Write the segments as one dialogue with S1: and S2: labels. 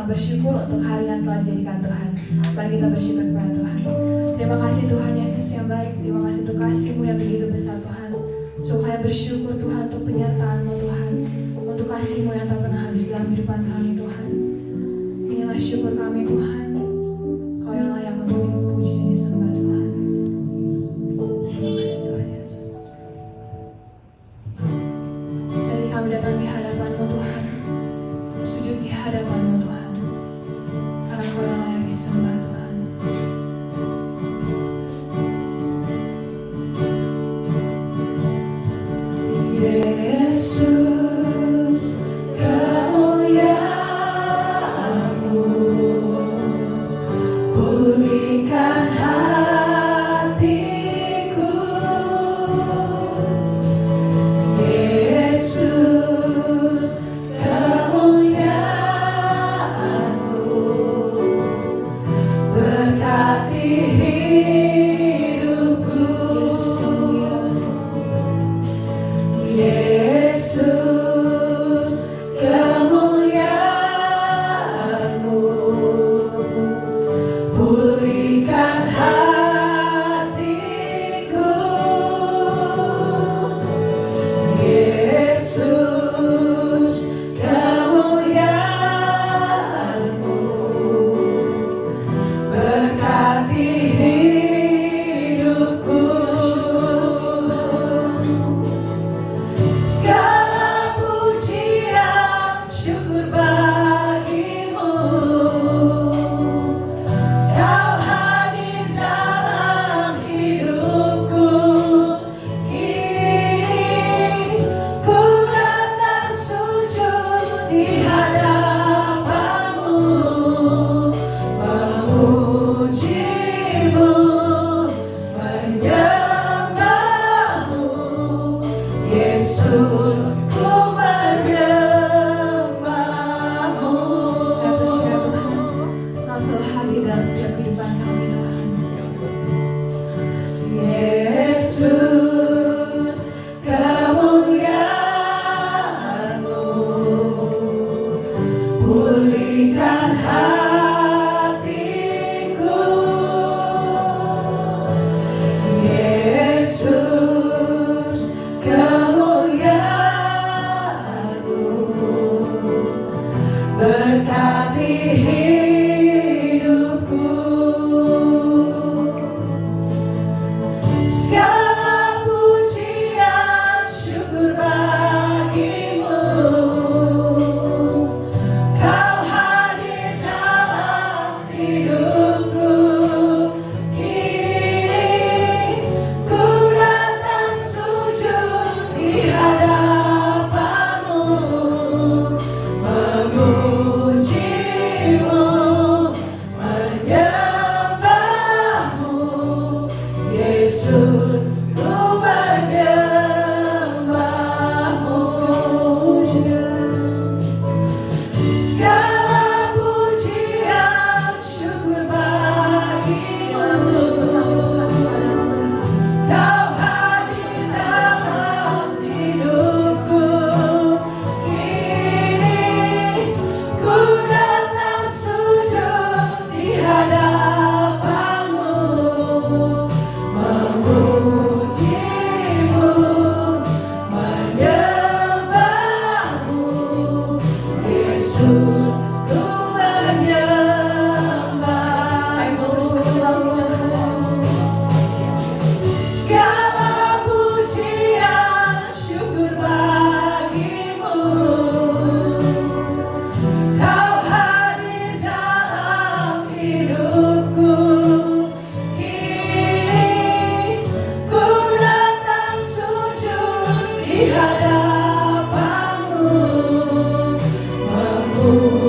S1: sangat bersyukur untuk hari yang telah dijadikan Tuhan. Mari kita bersyukur kepada Tuhan. Terima kasih Tuhan Yesus yang baik. Terima kasih untuk kasih-Mu yang begitu besar Tuhan. Sungguh kami bersyukur Tuhan untuk penyertaan-Mu Tuhan. Untuk kasih-Mu yang tak pernah habis dalam kehidupan kami Tuhan. Inilah syukur kami Tuhan. Kau yang layak untuk dipuji dan disembah Tuhan. Terima kasih Tuhan Yesus. Jadi kami datang di hadapan-Mu Tuhan. Sujud di hadapan-Mu Tuhan. Karena Kau yang layak disembah Tuhan. Yesus, kemuliaan-Mu pulihkan hatiku. Yesus, kemuliaan-Mu berkati hidupku. Yesus, kemuliaan-Mu pulihkan hatiku. Yesus, kemuliaan-Mu berkati hidupku. Segala pujian syukur bagi-Mu. Kau hadir dalam hidupku. Kini ku datang sujud di hadapan-Mu, memuji-Mu, menyembah-Mu. Yesus, ku menyembah-Mu. Kau Tuhan, Kau selalu hadir dalam setiap kehidupan kami Tuhan. Yesus, kemuliaan-Mu pulihkan hatiku. Yesus, kemuliaan-Mu berkati hidupku. Segala pujian syukur bagi-Mu. Kau hadir dalam hidupku. Kini ku datang sujud di hadapan-Mu, memuji-Mu, menyembah-Mu. Yesus, ku menyembah-Mu. Segala pujian syukur bagi-Mu. Kau hadir dalam hidupku. Kini ku datang sujud di hadapan-Mu, memuji-Mu, menyembah-Mu. Yesus, ku menyembah-Mu. Segala pujian syukur bagi-Mu. Kau hadir dalam hidupku. Kini ku datang sujud di hadapan-Mu, memuji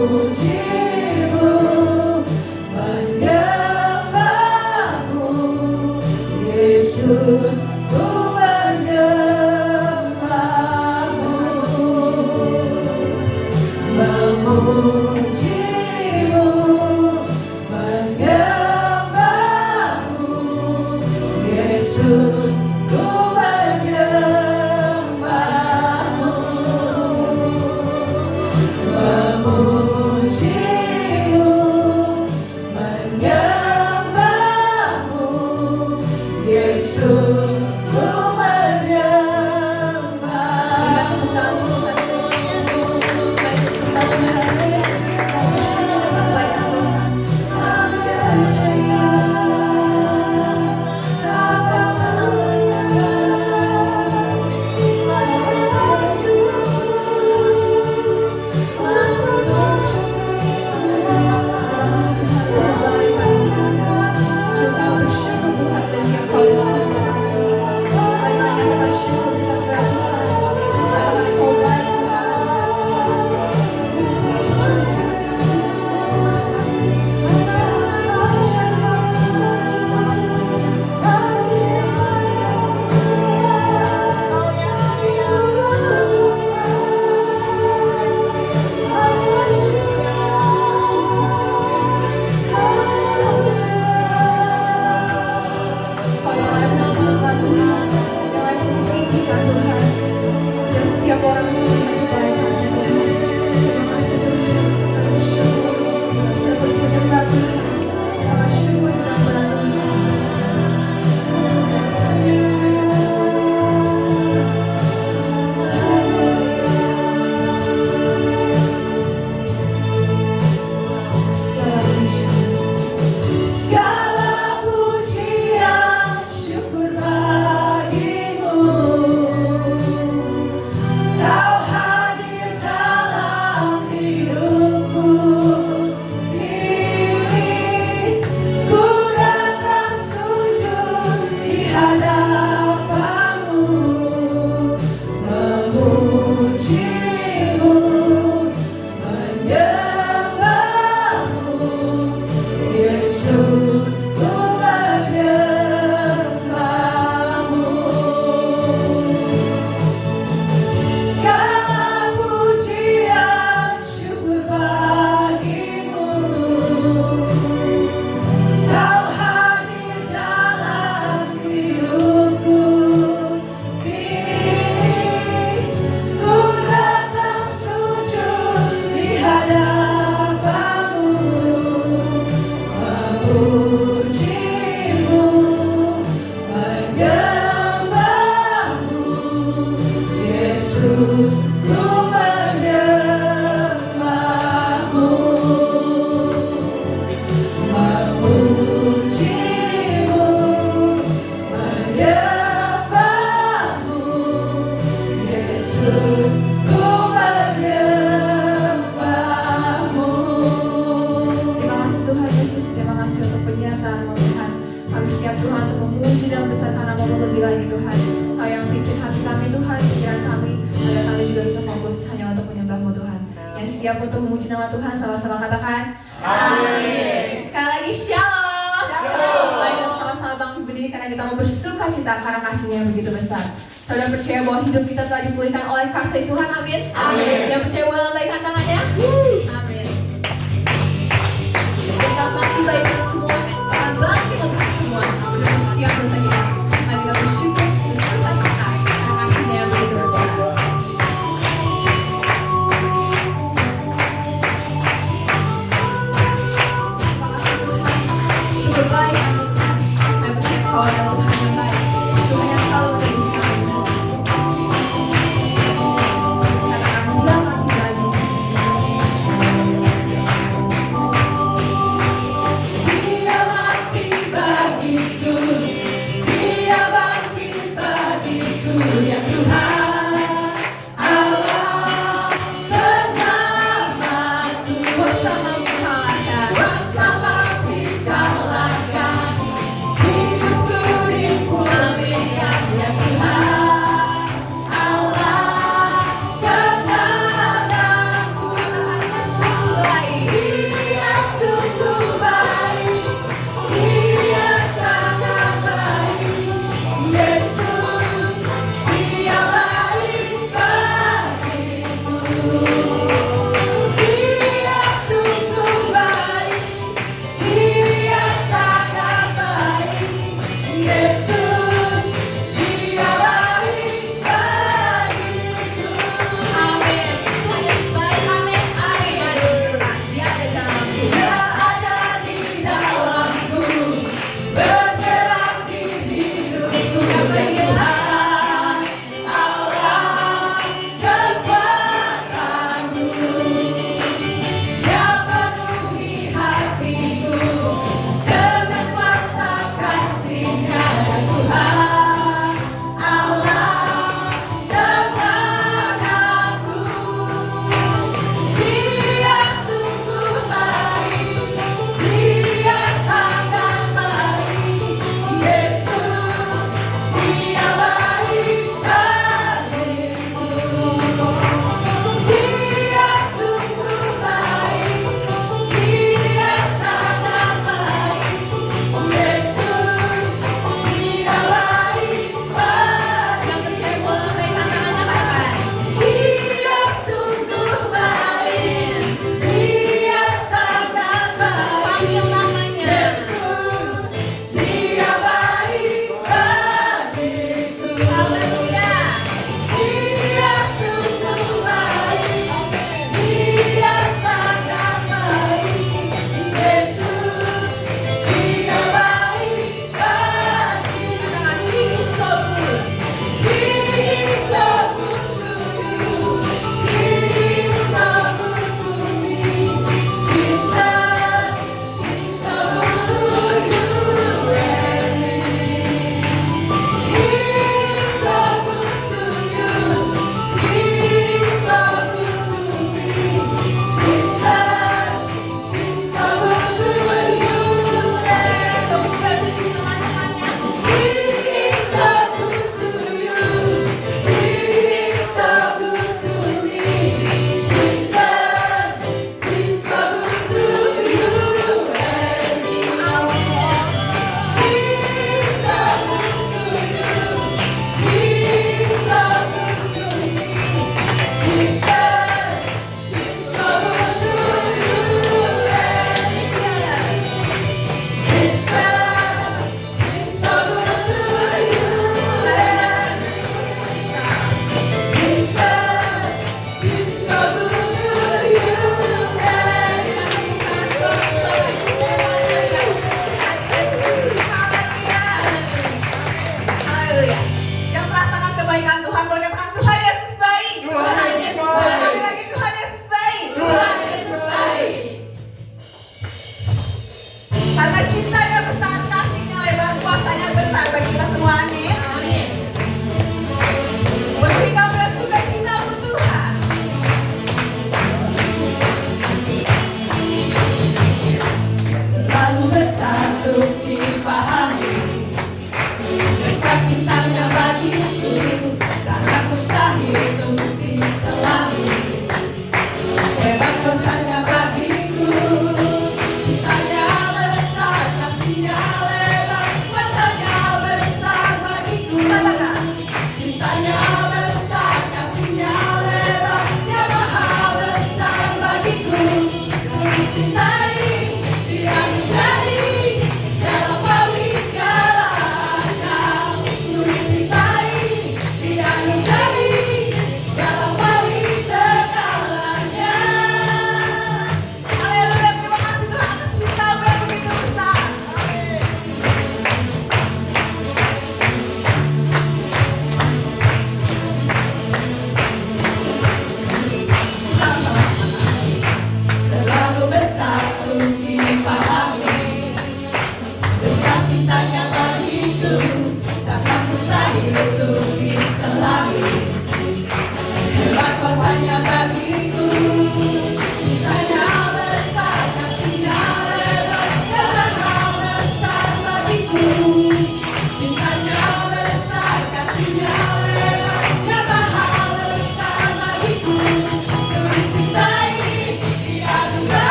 S1: siap untuk memuji nama Tuhan. Sama-sama katakan amin. Sekali lagi shalom. Mari kita sama-sama bangkit berdiri karena kita mau bersuka cita karena kasih-Nya yang begitu besar. Saudara percaya bahwa hidup kita telah dipulihkan oleh kasih Tuhan, amin. Yang percaya boleh lambaikan tangannya, amin. Kita mati baikkan semua, kita bangkit untuk semua, untuk setiap dosa kita. Mari kita bersyukur, bersuka cita karena kasih-Nya yang begitu besar. Berbaik Tuhan, dan percaya bahwa ada Tuhan yang baik, Tuhan yang selalu ada di sini. Katakan dia mati lagi.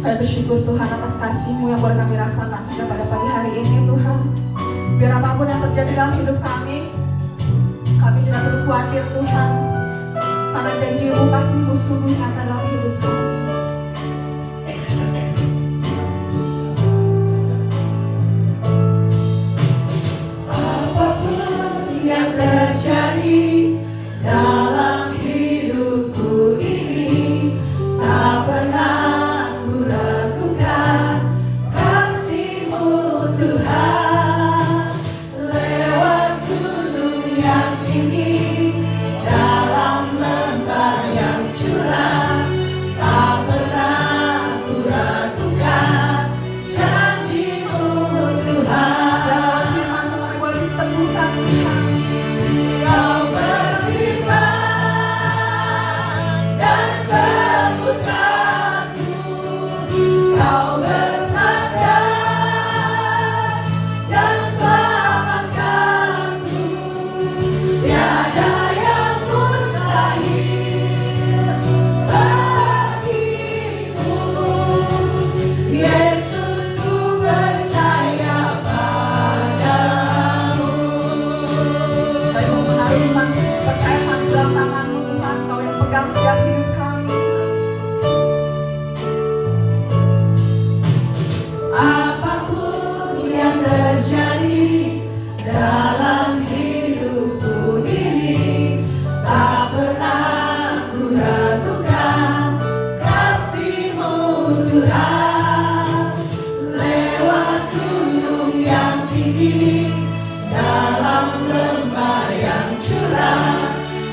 S1: Kami bersyukur Tuhan atas kasih-Mu yang boleh kami rasakan hingga pada pagi hari ini Tuhan. Biar apapun yang terjadi dalam hidup kami tidak perlu khawatir Tuhan, karena janji-Mu, kasih-Mu sungguh nyata dalam hidup kami. Apapun yang terjadi dalam hidupku ini, tak pernah ku ragukan kasih-Mu Tuhan. Lewat gunung yang tinggi, dalam lembah yang curam, tak pernah ku ragukan janji-Mu Tuhan. Dalam firman-Mu kami boleh disembuhkan Tuhan. Kau berfirman dan sembuhkanku, Kau bersabda dan selamatkanku. Tiada yang mustahil bagimu, Yesus, ku percaya padamu. Ayo menaruh iman, percaya kami dalam tangan-Mu Tuhan, Kau yang pegang setiap hidup kami. Apapun yang terjadi dalam hidupku ini, tak pernah ku ragukan kasih-Mu Tuhan. Lewat gunung yang tinggi, dalam lembah yang curam,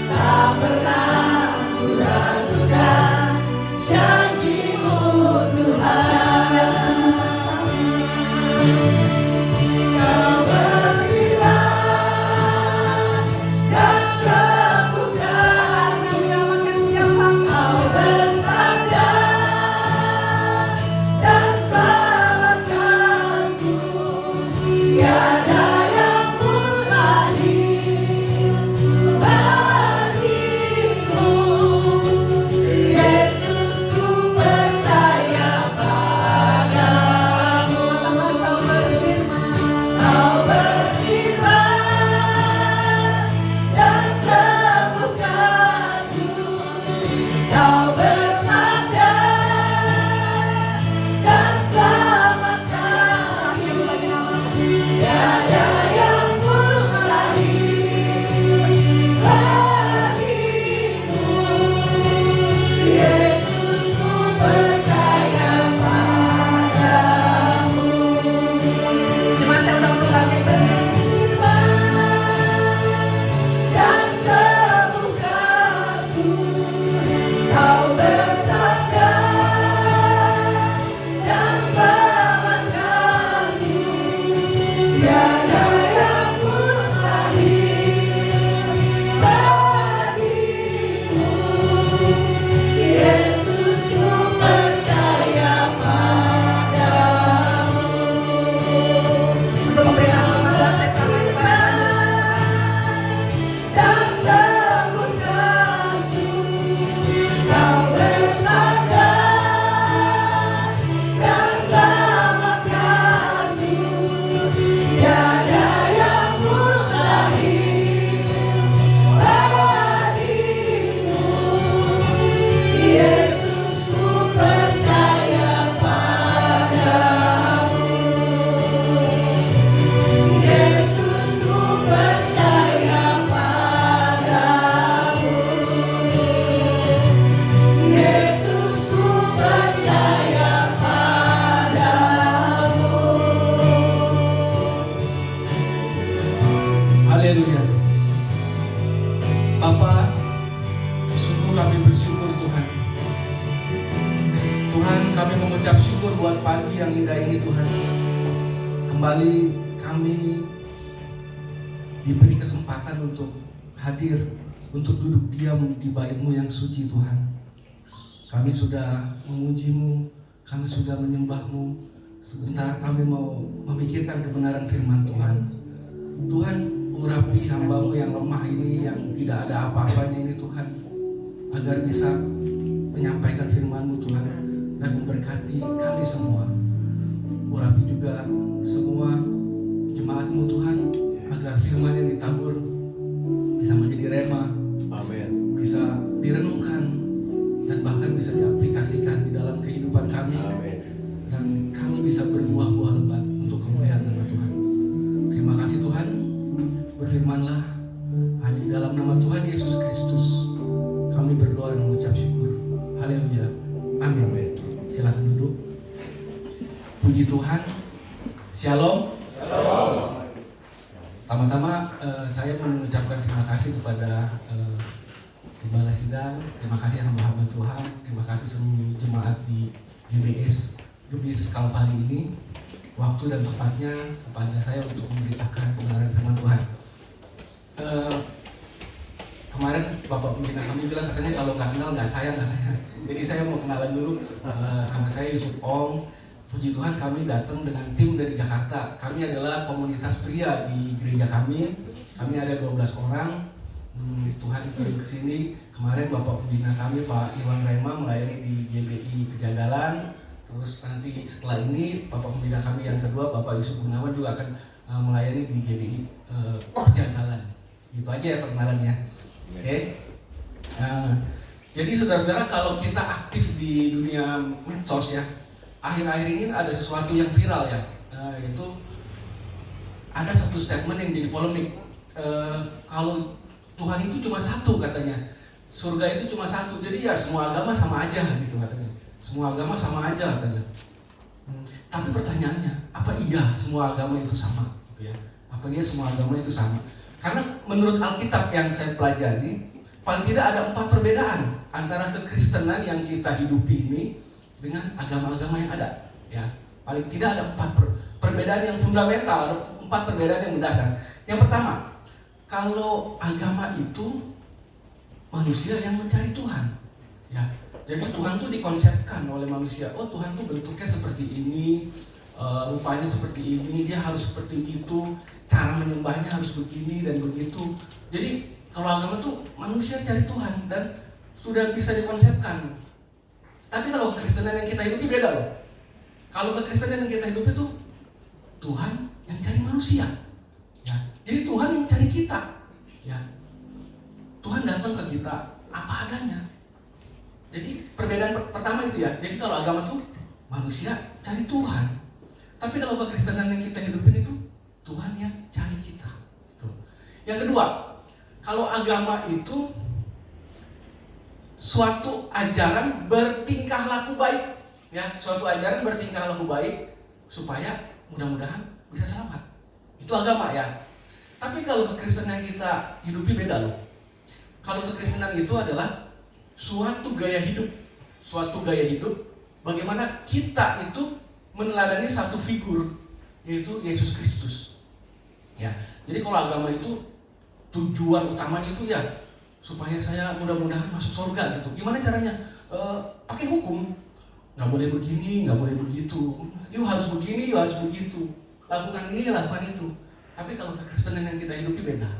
S1: tak pernah ku ragukan janji-Mu Tuhan. Kau berfirman dan sembuhkanku, Kau bersabda dan selamatkanku. Tiada yang mustahil bagimu, Yesus, ku percaya padamu. Kau berfirman dan sembuhkanku, Kau bersabda dan selamatkanku. Tiada yang mustahil bagimu, Yesus, ku percaya padamu. Terima kasih untuk kami berfirman dan sembuhkanku, Kau bersabda dan selamatkanku. Tiada yang mustahil bagimu, Yesus, ku percaya padamu. Untuk memberikan kekuatan dan sembuhkanku, Kau bersabda dan selamatkanku. Tiada yang mustahil bagimu, Yesus, ku percaya padamu. Yesus, ku percaya padamu. Yesus, ku percaya padamu.
S2: Haleluya. Bapa, sungguh kami bersyukur Tuhan. Tuhan, kami mengucap syukur buat pagi yang indah ini Tuhan. Kembali kami diberi kesempatan untuk hadir, untuk duduk diam di bait-Mu yang suci Tuhan. Kami sudah memuji-Mu, kami sudah menyembah-Mu. Sebentar kami mau memikirkan kebenaran firman Tuhan. Tuhan, urapi hamba-Mu yang lemah ini, yang tidak ada apa-apanya ini Tuhan, agar bisa menyampaikan firman-Mu Tuhan. dan memberkati kami semua. Urapi juga semua jemaat-Mu Tuhan, agar firman yang ditabur bisa menjadi rema,
S3: Amin.
S2: bisa direnungkan, dan bahkan bisa diaplikasikan di dalam kehidupan kami.
S3: Amin.
S2: Dan kami bisa berbuah-buah lebat untuk kemuliaan nama Tuhan. Terima kasih Tuhan. Berfirmanlah, hanya di dalam nama Tuhan Yesus Kristus kami berdoa dan mengucap syukur. Haleluya. Amin. Silakan duduk. Puji Tuhan. Shalom. Pertama-tama saya mengucapkan terima kasih kepada Gembala Sidang. Terima kasih hamba-hamba Tuhan. Terima kasih seluruh jemaat di GBS Gebis Kalvari ini. Waktu dan tempatnya kepada saya untuk memberitakan kebenaran firman Tuhan. Kemarin Bapak Pembina kami bilang katanya kalau nggak kenal nggak sayang katanya. Jadi saya mau kenalan dulu. Nama saya Yusuf Ong. Puji Tuhan kami datang dengan tim dari Jakarta. Kami adalah komunitas pria di gereja kami. Kami ada 12 orang. Tuhan kirim ke sini. Kemarin Bapak Pembina kami Pak Iwan Rema melayani di GBI Pejagalan. Terus nanti setelah ini Bapak Pembina kami yang kedua Bapak Yusuf Gunawan juga akan melayani di GBI Pejagalan. Gitu aja ya perkenalannya. Oke. Jadi saudara-saudara, kalau kita aktif di dunia medsos ya, akhir-akhir ini ada sesuatu yang viral ya, yaitu ada satu statement yang jadi polemik. Kalau Tuhan itu cuma satu katanya, surga itu cuma satu, jadi ya semua agama sama aja gitu katanya. Semua agama sama aja katanya. Tapi pertanyaannya, apa iya semua agama itu sama? Gitu ya? Apa iya semua agama itu sama? Karena menurut Alkitab yang saya pelajari, paling tidak ada 4 perbedaan antara kekristenan yang kita hidupi ini dengan agama-agama yang ada. Ya, paling tidak ada 4 perbedaan yang fundamental, ada 4 perbedaan yang mendasar. Yang pertama, kalau agama itu manusia yang mencari Tuhan. Ya, jadi Tuhan tuh dikonsepkan oleh manusia. Oh, Tuhan tuh bentuknya seperti ini, rupanya seperti ini, dia harus seperti itu, cara menyembahnya harus begini dan begitu. Jadi kalau agama tuh manusia cari Tuhan dan sudah bisa dikonsepkan. Tapi kalau kekristenan yang kita hidupi beda loh. Kalau kekristenan yang kita hidupi itu Tuhan yang cari manusia. Ya, jadi Tuhan yang cari kita. Ya, Tuhan datang ke kita apa adanya. Jadi perbedaan pertama itu ya. Jadi kalau agama tuh manusia cari Tuhan. Tapi kalau kekristenan yang kita hidupin itu Tuhan yang cari kita. Tuh. Yang kedua, kalau agama itu suatu ajaran bertingkah laku baik, ya, suatu ajaran bertingkah laku baik supaya mudah-mudahan bisa selamat. Itu agama ya. Tapi kalau kekristenan yang kita hidupi beda loh. Kalau kekristenan itu adalah suatu gaya hidup, bagaimana kita itu meneladani satu figur, yaitu Yesus Kristus. Ya, jadi kalau agama itu tujuan utamanya itu ya supaya saya mudah-mudahan masuk surga gitu. Gimana caranya? Pakai hukum. Nggak boleh begini, nggak boleh begitu. Yuk harus begini, yuk harus begitu. Lakukan ini, lakukan itu. Tapi kalau kekristenan yang kita hidupi beda.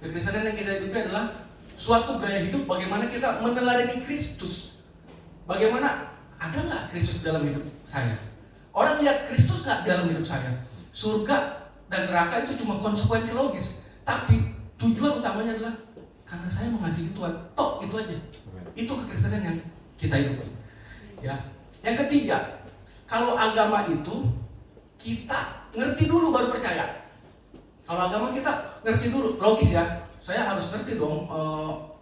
S2: Kekristenan yang kita hidupi adalah suatu gaya hidup bagaimana kita meneladani Kristus. Bagaimana ada nggak Kristus dalam hidup saya? Orang lihat Kristus nggak dalam hidup saya? Surga dan neraka itu cuma konsekuensi logis. Tapi tujuan utamanya adalah karena saya mengasihi Tuhan. Tok, itu aja. Itu kekristenan yang kita hidupi. Ya. Yang ketiga, kalau agama itu kita ngerti dulu baru percaya. Kalau agama kita ngerti dulu, logis ya. Saya harus ngerti dong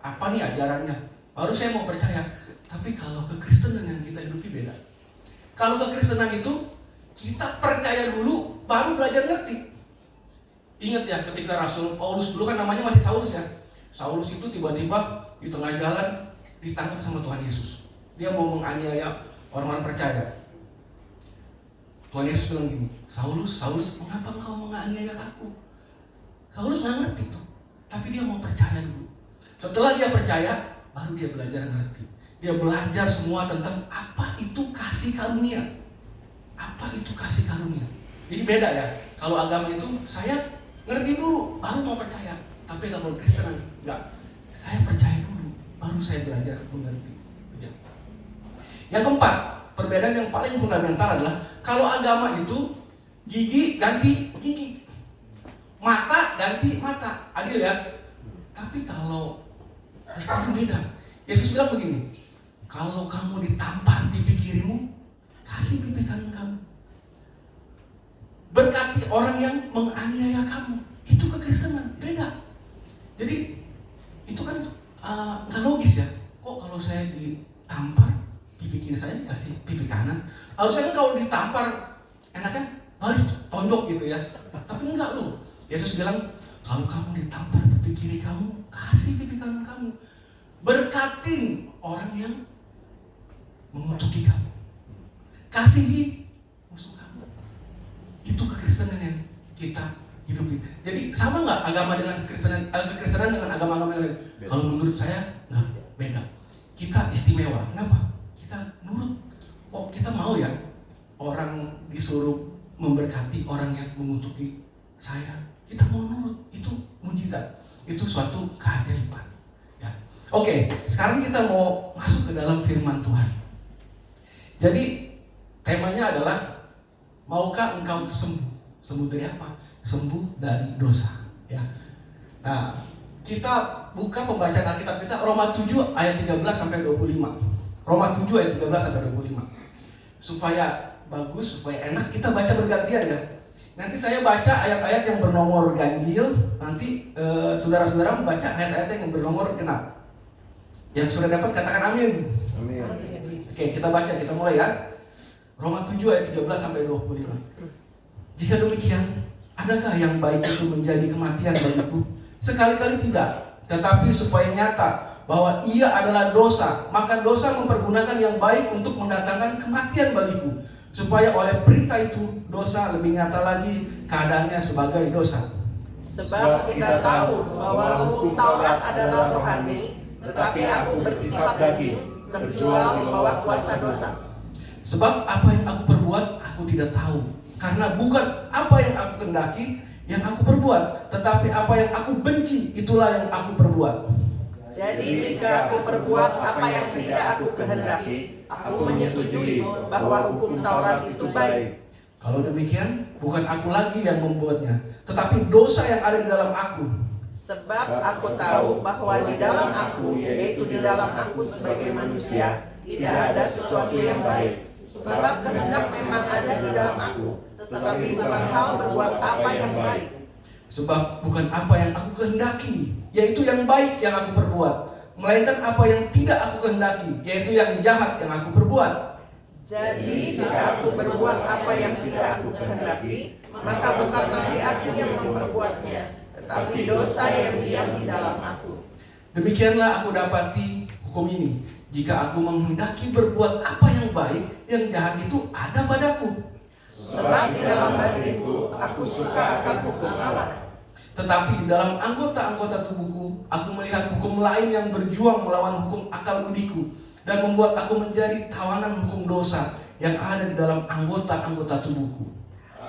S2: apa nih ajarannya. Baru saya mau percaya. Tapi kalau kekristenan yang kita hidupi beda. Kalau kekristenan itu kita percaya dulu baru belajar ngerti. Ingat ya ketika Rasul Paulus dulu kan namanya masih Saulus ya. Saulus itu tiba-tiba di tengah jalan ditangkap sama Tuhan Yesus. Dia mau menganiaya orang-orang percaya. Tuhan Yesus bilang gini, Saulus, mengapa engkau menganiaya aku? Saulus nggak ngerti tuh, tapi dia mau percaya dulu. Setelah dia percaya, baru dia belajar ngerti. Dia belajar semua tentang apa itu kasih karunia. Apa itu kasih karunia? Jadi beda ya. Kalau agama itu saya ngerti dulu, baru mau percaya. Tapi kalau Kristen enggak. Saya percaya dulu, baru saya belajar mengerti. Ya. Yang keempat, perbedaan yang paling fundamental adalah kalau agama itu gigi ganti gigi, mata ganti mata, adil ya. Tapi kalau Kristen beda. Yesus bilang begini, kalau kamu ditampar pipi kirimu, kasih pipi kanan kamu. Berkati orang yang menganiaya kamu. Itu kekristenan, beda. Jadi itu kan nggak logis ya. Kok kalau saya ditampar pipi kiri saya dikasih pipi kanan? Harusnya kan kalau ditampar enaknya baris tonjok gitu ya. Tapi enggak loh. Yesus bilang kalau kamu ditampar pipi kiri kamu, kasih pipi kanan kamu. Berkatin orang yang mengutuki kamu. Kasihi musuh kamu. Itu kekristenan yang kita hidupi. Jadi sama nggak agama dengan kekristenan dengan agama-agama yang lain? Kalau menurut saya nggak, beda. Kita istimewa. Kenapa? Kita nurut. Kok kita mau ya orang disuruh memberkati orang yang mengutuki saya? Kita mau nurut. Itu mujizat. Itu suatu keajaiban. Ya. Oke, sekarang kita mau masuk ke dalam firman Tuhan. Jadi temanya adalah maukah engkau sembuh? Sembuh dari apa? Sembuh dari dosa. Ya. Nah, kita buka pembacaan Alkitab kita Roma 7 ayat 13 sampai 25. Roma 7 ayat 13 sampai 25. Supaya bagus, supaya enak kita baca bergantian ya. Nanti saya baca ayat-ayat yang bernomor ganjil, nanti saudara-saudara membaca ayat-ayat yang bernomor genap. Yang sudah dapat katakan amin.
S3: Amin.
S2: Oke, kita baca, kita mulai ya. Roma 7 ayat 13 sampai 25. Jika demikian, adakah yang baik itu menjadi kematian bagiku? Sekali-kali tidak, tetapi supaya nyata bahwa ia adalah dosa, maka dosa mempergunakan yang baik untuk mendatangkan kematian bagiku, supaya oleh perintah itu dosa lebih nyata lagi keadaannya sebagai dosa.
S4: Sebab kita tahu bahwa hukum Taurat adalah rohani, tetapi aku bersifat daging, terjual di bawah kuasa dosa.
S2: Sebab apa yang aku perbuat, aku tidak tahu. Karena bukan apa yang aku kehendaki yang aku perbuat, tetapi apa yang aku benci, itulah yang aku perbuat.
S4: Jadi jika aku perbuat apa yang tidak aku kehendaki, aku menyetujui bahwa hukum Taurat itu baik.
S2: Kalau demikian, bukan aku lagi yang membuatnya, tetapi dosa yang ada di dalam aku.
S4: Sebab aku tahu bahwa di dalam aku, yaitu di dalam aku sebagai manusia, tidak ada sesuatu yang baik. Sebab kehendak memang ada di dalam aku, tetapi bukan hal berbuat apa yang baik.
S2: Sebab bukan apa yang aku kehendaki, yaitu yang baik yang aku perbuat, melainkan apa yang tidak aku kehendaki, yaitu yang jahat yang aku perbuat.
S4: Jadi jika aku berbuat apa yang tidak aku kehendaki, maka bukan lagi aku yang memperbuatnya, tetapi dosa yang diam di dalam aku.
S2: Demikianlah aku dapati hukum ini. Jika aku menghendaki berbuat apa yang baik, yang jahat itu ada padaku.
S4: Sebab di dalam batinku aku suka akan hukum Allah.
S2: Tetapi di dalam anggota-anggota tubuhku, aku melihat hukum lain yang berjuang melawan hukum akal budiku, dan membuat aku menjadi tawanan hukum dosa yang ada di dalam anggota-anggota tubuhku.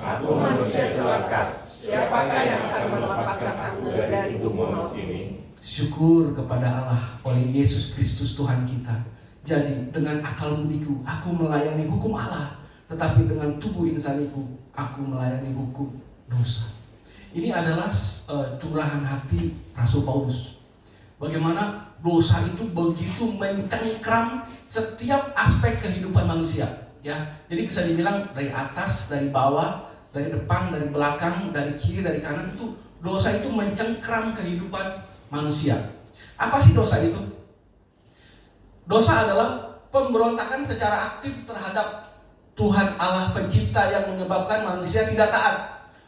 S4: Aku manusia celaka, siapakah yang akan melepaskan aku dari tubuh maut ini?
S2: Syukur kepada Allah oleh Yesus Kristus Tuhan kita. Jadi dengan akal budiku aku melayani hukum Allah, tetapi dengan tubuh insaniku aku melayani hukum dosa. Ini adalah curahan hati Rasul Paulus. Bagaimana dosa itu begitu mencengkram setiap aspek kehidupan manusia, ya. Jadi bisa dibilang dari atas, dari bawah, dari depan, dari belakang, dari kiri, dari kanan, itu dosa itu mencengkram kehidupan manusia. Apa sih dosa itu? Dosa adalah pemberontakan secara aktif terhadap Tuhan Allah pencipta yang menyebabkan manusia tidak taat,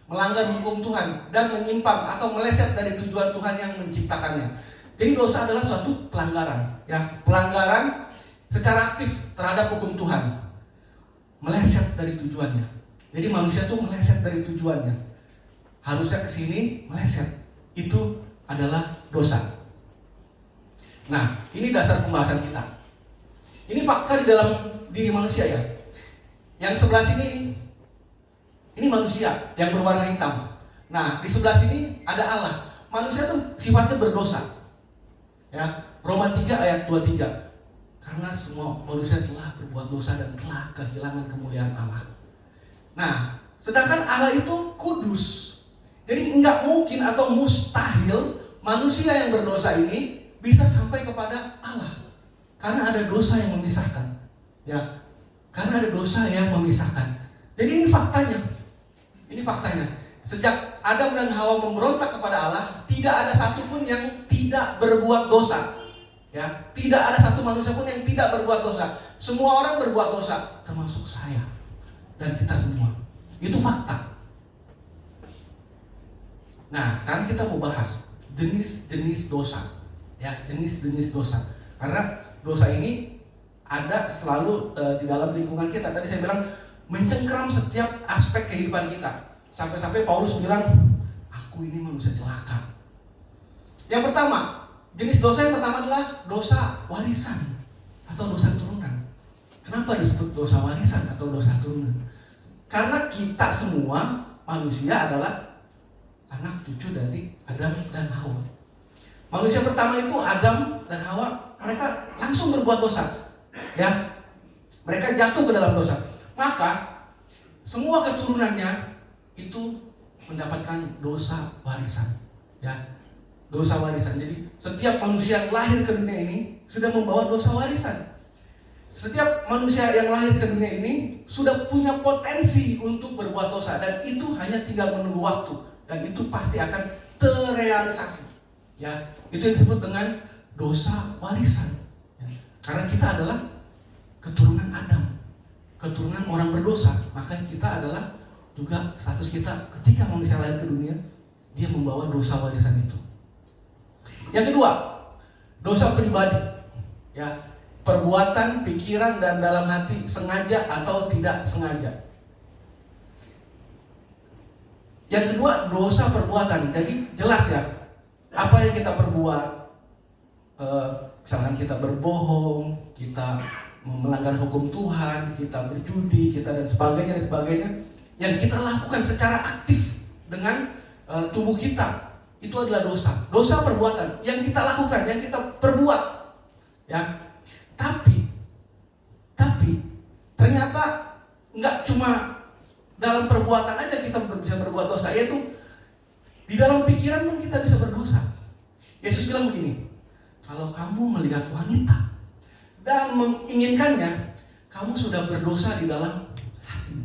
S2: melanggar hukum Tuhan, dan menyimpang atau meleset dari tujuan Tuhan yang menciptakannya. Jadi dosa adalah suatu pelanggaran, ya, pelanggaran secara aktif terhadap hukum Tuhan, meleset dari tujuannya. Jadi manusia tuh meleset dari tujuannya, harusnya ke sini meleset, itu adalah dosa. Nah, ini dasar pembahasan kita. Ini fakta di dalam diri manusia ya. Yang sebelah sini ini manusia yang berwarna hitam. Nah, di sebelah sini ada Allah. Manusia tuh sifatnya berdosa. Ya, Roma 3 ayat 23. Karena semua manusia telah berbuat dosa dan telah kehilangan kemuliaan Allah. Nah, sedangkan Allah itu kudus. Jadi nggak mungkin atau mustahil manusia yang berdosa ini bisa sampai kepada Allah. Karena ada dosa yang memisahkan. Ya, karena ada dosa yang memisahkan. Jadi ini faktanya. Ini faktanya. Sejak Adam dan Hawa memberontak kepada Allah, tidak ada satupun yang tidak berbuat dosa. Ya, tidak ada satu manusia pun yang tidak berbuat dosa. Semua orang berbuat dosa, termasuk saya dan kita semua. Itu fakta. Nah, sekarang kita mau bahas jenis-jenis dosa. Ya, jenis-jenis dosa. Karena dosa ini ada selalu di dalam lingkungan kita. Tadi saya bilang mencengkeram setiap aspek kehidupan kita. Sampai-sampai Paulus bilang, aku ini manusia celaka. Yang pertama, jenis dosa yang pertama adalah dosa warisan atau dosa turunan. Kenapa disebut dosa warisan atau dosa turunan? Karena kita semua manusia adalah anak cucu dari Adam dan Hawa. Manusia pertama itu Adam dan Hawa, mereka langsung berbuat dosa. Ya, mereka jatuh ke dalam dosa. Maka semua keturunannya itu mendapatkan dosa warisan. Ya, dosa warisan. Jadi setiap manusia yang lahir ke dunia ini sudah membawa dosa warisan. Setiap manusia yang lahir ke dunia ini sudah punya potensi untuk berbuat dosa, dan itu hanya tinggal menunggu waktu, dan itu pasti akan terrealisasi. Ya, itu yang disebut dengan dosa warisan. Ya, karena kita adalah keturunan Adam, keturunan orang berdosa, maka kita adalah juga status kita ketika manusia lahir ke dunia, dia membawa dosa warisan itu. Yang kedua, dosa pribadi. Ya, perbuatan, pikiran, dan dalam hati sengaja atau tidak sengaja. Yang kedua, dosa perbuatan. Jadi jelas ya, apa yang kita perbuat. Misalkan kita berbohong, kita melanggar hukum Tuhan, kita berjudi, kita dan sebagainya. Yang kita lakukan secara aktif dengan tubuh kita, itu adalah dosa. Dosa perbuatan yang kita lakukan, yang kita perbuat. Ya, tapi ternyata nggak cuma dalam perbuatan aja kita bisa berbuat dosa, yaitu di dalam pikiran pun kita bisa berdosa. Yesus bilang begini, kalau kamu melihat wanita dan menginginkannya, kamu sudah berdosa di dalam hati.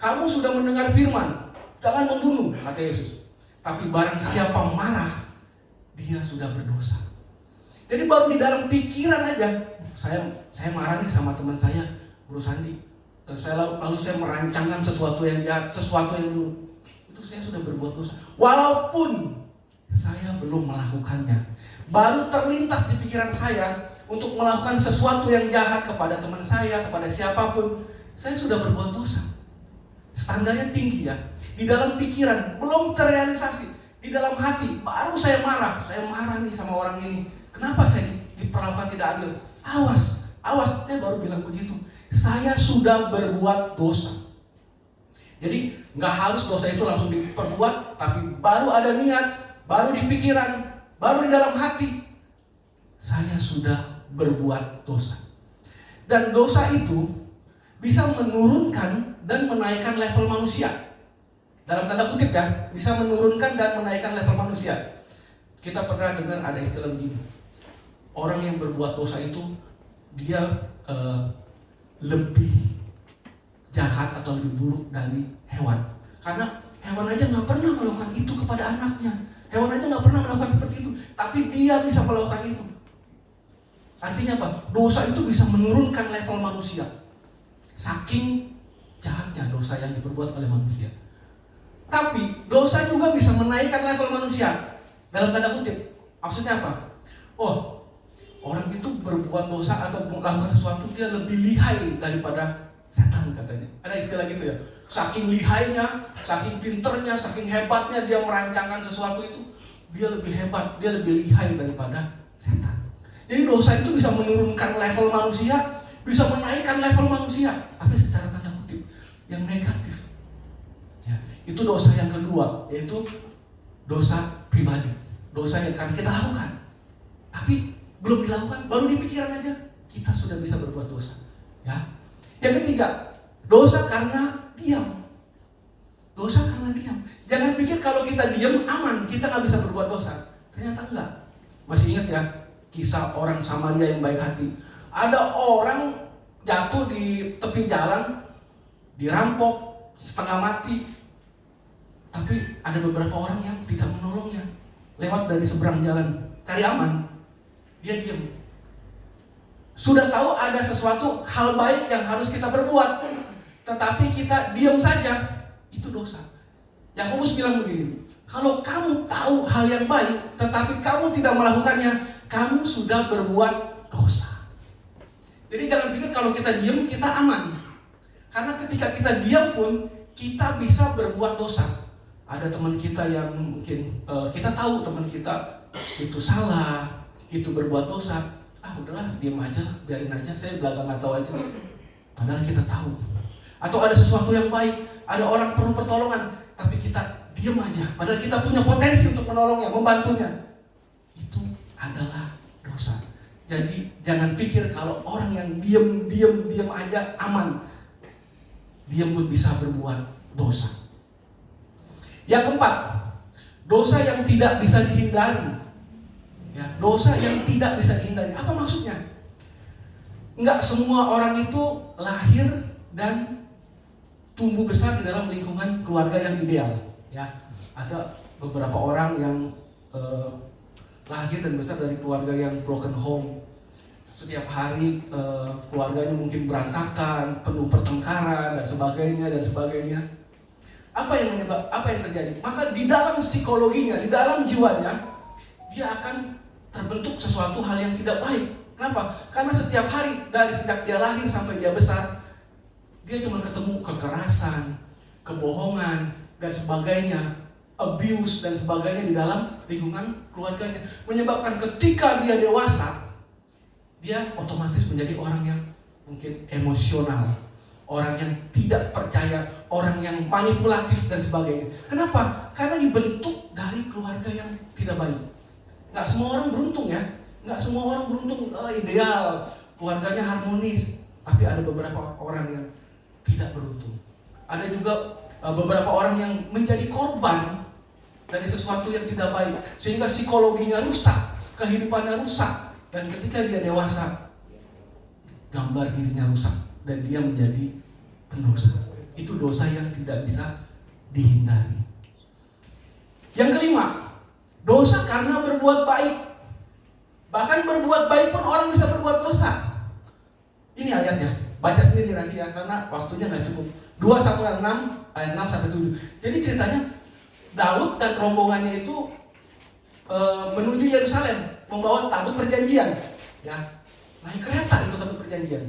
S2: Kamu sudah mendengar firman, jangan membunuh, kata Yesus. Tapi barang siapa marah, dia sudah berdosa. Jadi baru di dalam pikiran aja, saya marah nih sama teman saya, Bro Sandi. Lalu saya merancangkan sesuatu yang jahat, sesuatu yang buruk. Itu saya sudah berbuat dosa. Walaupun saya belum melakukannya, baru terlintas di pikiran saya untuk melakukan sesuatu yang jahat kepada teman saya, kepada siapapun, saya sudah berbuat dosa. Standarnya tinggi ya. Di dalam pikiran belum terrealisasi, di dalam hati baru saya marah nih sama orang ini. Kenapa saya diperlakukan tidak adil? Awas, saya baru bilang begitu. Saya sudah berbuat dosa. Jadi nggak harus dosa itu langsung diperbuat, tapi baru ada niat, baru di pikiran, baru di dalam hati, saya sudah berbuat dosa. Dan dosa itu bisa menurunkan dan menaikkan level manusia. Dalam tanda kutip ya, bisa menurunkan dan menaikkan level manusia. Kita pernah dengar ada istilah begini, orang yang berbuat dosa itu dia lebih jahat atau lebih buruk dari hewan. Karena hewan aja nggak pernah melakukan itu kepada anaknya. Hewan aja nggak pernah melakukan seperti itu, tapi dia bisa melakukan itu. Artinya apa? Dosa itu bisa menurunkan level manusia. Saking jahatnya dosa yang diperbuat oleh manusia. Tapi dosa juga bisa menaikkan level manusia. Dalam tanda kutip. Maksudnya apa? Oh, orang itu berbuat dosa atau melakukan sesuatu, dia lebih lihai daripada setan katanya. Ada istilah gitu ya. Saking lihainya, saking pinternya, saking hebatnya dia merancangkan sesuatu itu, dia lebih hebat, dia lebih lihai daripada setan. Jadi dosa itu bisa menurunkan level manusia, bisa menaikkan level manusia, tapi secara tanda kutip yang negatif. Ya, itu dosa yang kedua, yaitu dosa pribadi, dosa yang akan kita lakukan, tapi belum dilakukan, baru di pikiran aja kita sudah bisa berbuat dosa. Ya. Yang ketiga, dosa karena diam. Dosa karena diam. Jangan pikir kalau kita diam aman, kita nggak bisa berbuat dosa. Ternyata enggak. Masih ingat ya kisah orang Samaria yang baik hati? Ada orang jatuh di tepi jalan, dirampok, setengah mati. Tapi ada beberapa orang yang tidak menolongnya. Lewat dari seberang jalan, cari aman. Dia diam. Sudah tahu ada sesuatu hal baik yang harus kita perbuat, tetapi kita diam saja. Itu dosa. Yakobus bilang begini, kalau kamu tahu hal yang baik tetapi kamu tidak melakukannya, kamu sudah berbuat dosa. Jadi jangan pikir kalau kita diam kita aman. Karena ketika kita diam pun kita bisa berbuat dosa. Ada teman kita yang mungkin kita tahu teman kita itu salah, itu berbuat dosa. Udahlah diam aja, biarin aja, saya belakang nggak tahu aja. Padahal kita tahu. Atau ada sesuatu yang baik, ada orang perlu pertolongan, tapi kita diam aja. Padahal kita punya potensi untuk menolongnya, membantunya. Itu adalah dosa. Jadi jangan pikir kalau orang yang diam aja aman. Diam pun bisa berbuat dosa. Yang keempat, dosa yang tidak bisa dihindari. Ya, dosa yang tidak bisa dihindari. Apa maksudnya? Enggak semua orang itu lahir dan tumbuh besar di dalam lingkungan keluarga yang ideal. Ya, ada beberapa orang yang lahir dan besar dari keluarga yang broken home. Setiap hari keluarganya mungkin berantakan, penuh pertengkaran dan sebagainya. Apa yang terjadi? Maka di dalam psikologinya, di dalam jiwanya, dia akan terbentuk sesuatu hal yang tidak baik. Kenapa? Karena setiap hari dari sejak dia lahir sampai dia besar, dia cuma ketemu kekerasan, kebohongan dan sebagainya, abuse dan sebagainya di dalam lingkungan keluarganya. Menyebabkan ketika dia dewasa, dia otomatis menjadi orang yang mungkin emosional, orang yang tidak percaya, orang yang manipulatif dan sebagainya. Kenapa? Karena dibentuk dari keluarga yang tidak baik. Nggak semua orang beruntung ya, nggak semua orang beruntung ideal, keluarganya harmonis. Tapi ada beberapa orang yang tidak beruntung. Ada juga beberapa orang yang menjadi korban dari sesuatu yang tidak baik, sehingga psikologinya rusak, kehidupannya rusak, dan ketika dia dewasa, gambar dirinya rusak dan dia menjadi pendosa. Itu dosa yang tidak bisa dihindari. Yang kelima, dosa karena berbuat baik. Bahkan berbuat baik pun orang bisa berbuat dosa. Ini ayatnya, baca sendiri nanti ya, karena waktunya nggak cukup. 2 Samuel 6 ayat 6 sampai 7. Jadi ceritanya Daud dan rombongannya itu menuju Yerusalem, membawa tabut perjanjian. Ya, naik kereta itu tabut perjanjian.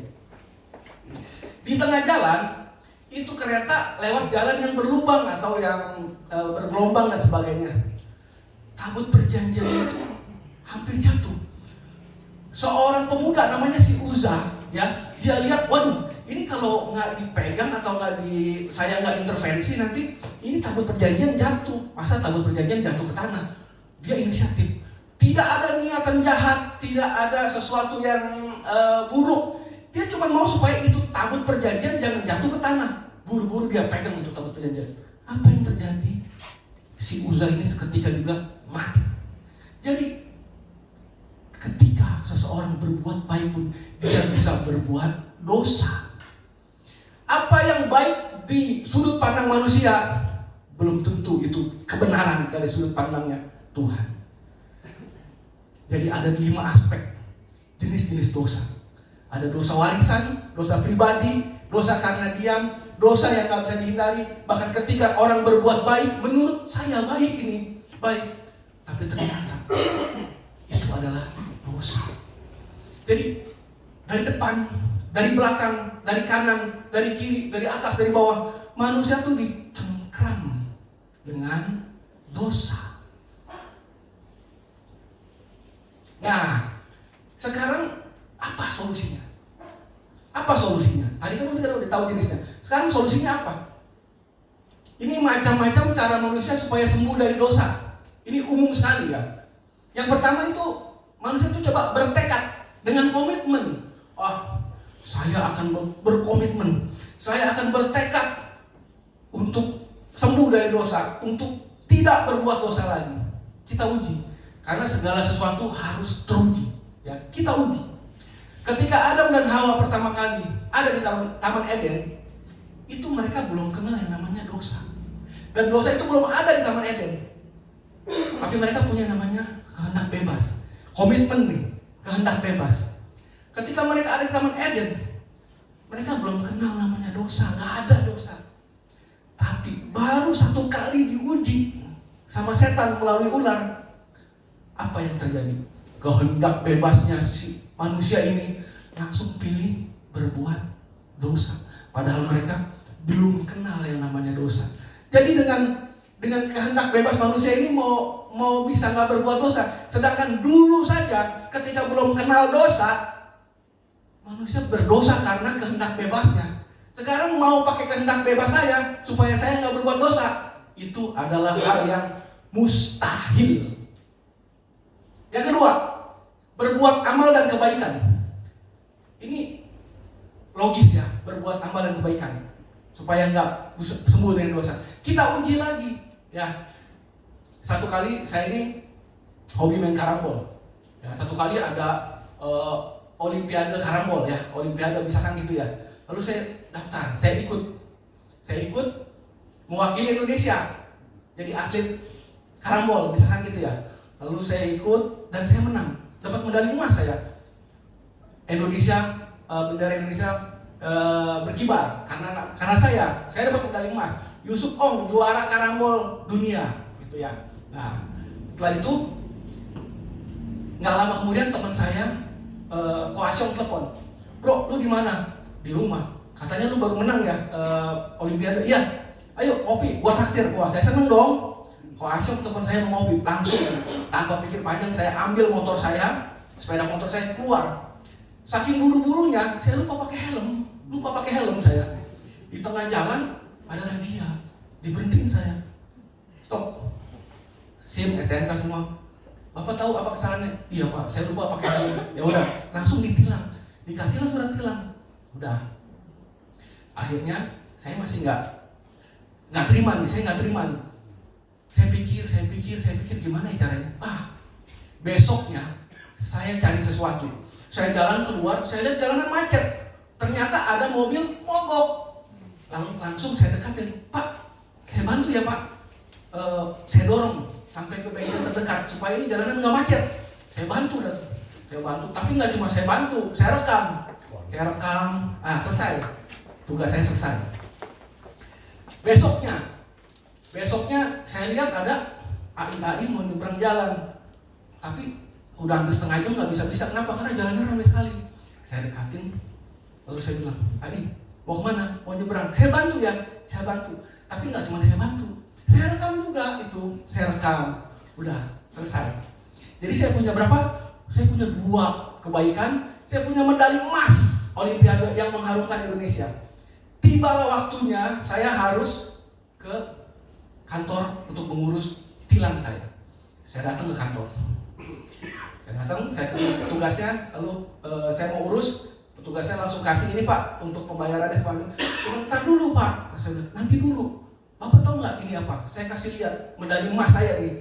S2: Di tengah jalan itu kereta lewat jalan yang berlubang atau yang bergelombang dan sebagainya. Tabut perjanjian itu hampir jatuh. Seorang pemuda namanya si Uza, ya, dia lihat, waduh, ini kalau nggak dipegang atau saya nggak intervensi nanti ini tabut perjanjian jatuh. Masa tabut perjanjian jatuh ke tanah? Dia inisiatif. Tidak ada niatan jahat, tidak ada sesuatu yang buruk. Dia cuma mau supaya itu tabut perjanjian jangan jatuh ke tanah. Buru-buru dia pegang untuk tabut perjanjian. Apa yang terjadi? Si Uza ini seketika juga mati. Jadi ketika seseorang berbuat baik pun dia bisa berbuat dosa. Apa yang baik di sudut pandang manusia belum tentu itu kebenaran dari sudut pandangnya Tuhan. Jadi ada 5 aspek jenis-jenis dosa. Ada dosa warisan, dosa pribadi, dosa karena diam, dosa yang tak bisa dihindari. Bahkan ketika orang berbuat baik, menurut saya baik ini, baik. Tapi ternyata itu adalah dosa. Jadi dari depan, dari belakang, dari kanan, dari kiri, dari atas, dari bawah, manusia tuh dicengkram dengan dosa. Nah, sekarang apa solusinya? Apa solusinya? Tadi kan kita udah tahu jenisnya. Sekarang solusinya apa? Ini macam-macam cara manusia supaya sembuh dari dosa. Ini umum sekali ya. Yang pertama itu manusia itu coba bertekad dengan komitmen. Saya akan berkomitmen, saya akan bertekad untuk sembuh dari dosa, untuk tidak berbuat dosa lagi. Kita uji, karena segala sesuatu harus teruji. Ya, kita uji. Ketika Adam dan Hawa pertama kali ada di Taman Eden, itu mereka belum kenal yang namanya dosa. Dan dosa itu belum ada di Taman Eden. Tapi mereka punya namanya kehendak bebas. Komitmen nih, kehendak bebas. Ketika mereka ada di Taman Eden, mereka belum kenal namanya dosa, nggak ada dosa. Tapi baru satu kali diuji sama setan melalui ular, apa yang terjadi? Kehendak bebasnya si manusia ini langsung pilih berbuat dosa. Padahal mereka belum kenal yang namanya dosa. Jadi dengan kehendak bebas manusia ini mau bisa nggak berbuat dosa. Sedangkan dulu saja ketika belum kenal dosa, manusia berdosa karena kehendak bebasnya. Sekarang mau pakai kehendak bebas saya supaya saya nggak berbuat dosa, itu adalah hal yang mustahil. Yang kedua, berbuat amal dan kebaikan. Ini logis ya, berbuat amal dan kebaikan supaya nggak sembuh dari dosa. Kita uji lagi, ya. Satu kali saya ini hobi main karambol. Ya, satu kali ada Olimpiade karambol ya, Olimpiade misalkan gitu ya. Lalu saya daftar, saya ikut mewakili Indonesia jadi atlet karambol misalkan gitu ya. Lalu saya ikut dan saya menang, dapat medali emas saya. Bendera Indonesia berkibar karena saya dapat medali emas. Yusuf Ong juara karambol dunia gitu ya. Nah, setelah itu nggak lama kemudian teman saya Ko Asyong telepon, "Bro, lu di mana?" "Di rumah." "Katanya lu baru menang ya Olimpiade." "Iya." "Ayo ngopi, gua traktir." Wah, saya seneng dong. Ko Asyong telepon saya mau ngopi, langsung tanpa pikir panjang saya ambil motor saya, sepeda motor saya keluar. Saking buru-burunya, saya lupa pakai helm saya. Di tengah jalan ada razia, diberhentiin saya. "Stop, SIM, STNK semua. Bapak tahu apa kesalahannya?" "Iya Pak, saya lupa pakai helm." "Ya udah, langsung ditilang, dikasihlah surat tilang." Udah. Akhirnya saya masih nggak terima nih. Saya pikir gimana ya caranya? Besoknya saya cari sesuatu. Saya jalan keluar, saya lihat jalanan macet. Ternyata ada mobil mogok. Langsung saya dekatin, "Pak, saya bantu ya Pak." Saya dorong sampai ke bengkel terdekat supaya ini jalanan nggak macet. Saya bantu, tapi nggak cuma saya bantu, saya rekam. Selesai. Tugas saya selesai. Besoknya saya lihat ada AI mau nyebrang jalan, tapi udah hampir setengah jam nggak bisa. Kenapa? Karena jalannya ramai sekali. Saya dekatin, lalu saya bilang, "AI, mau kemana? Mau nyebrang?" "Saya bantu ya." Saya bantu, tapi nggak cuma saya bantu, saya rekam juga itu. Saya rekam, udah selesai. Jadi saya punya berapa? Saya punya 2 kebaikan. Saya punya medali emas Olimpiade yang mengharumkan Indonesia. Tibalah waktunya saya harus ke kantor untuk mengurus tilang saya. Saya datang ke kantor. Saya tugasnya, lalu saya mau urus, petugasnya langsung kasih, "Ini Pak, untuk pembayarannya sepanjang." "Bentar dulu Pak." Saya bilang, "Nanti dulu. Bapak tahu nggak ini apa?" Saya kasih lihat medali emas saya nih.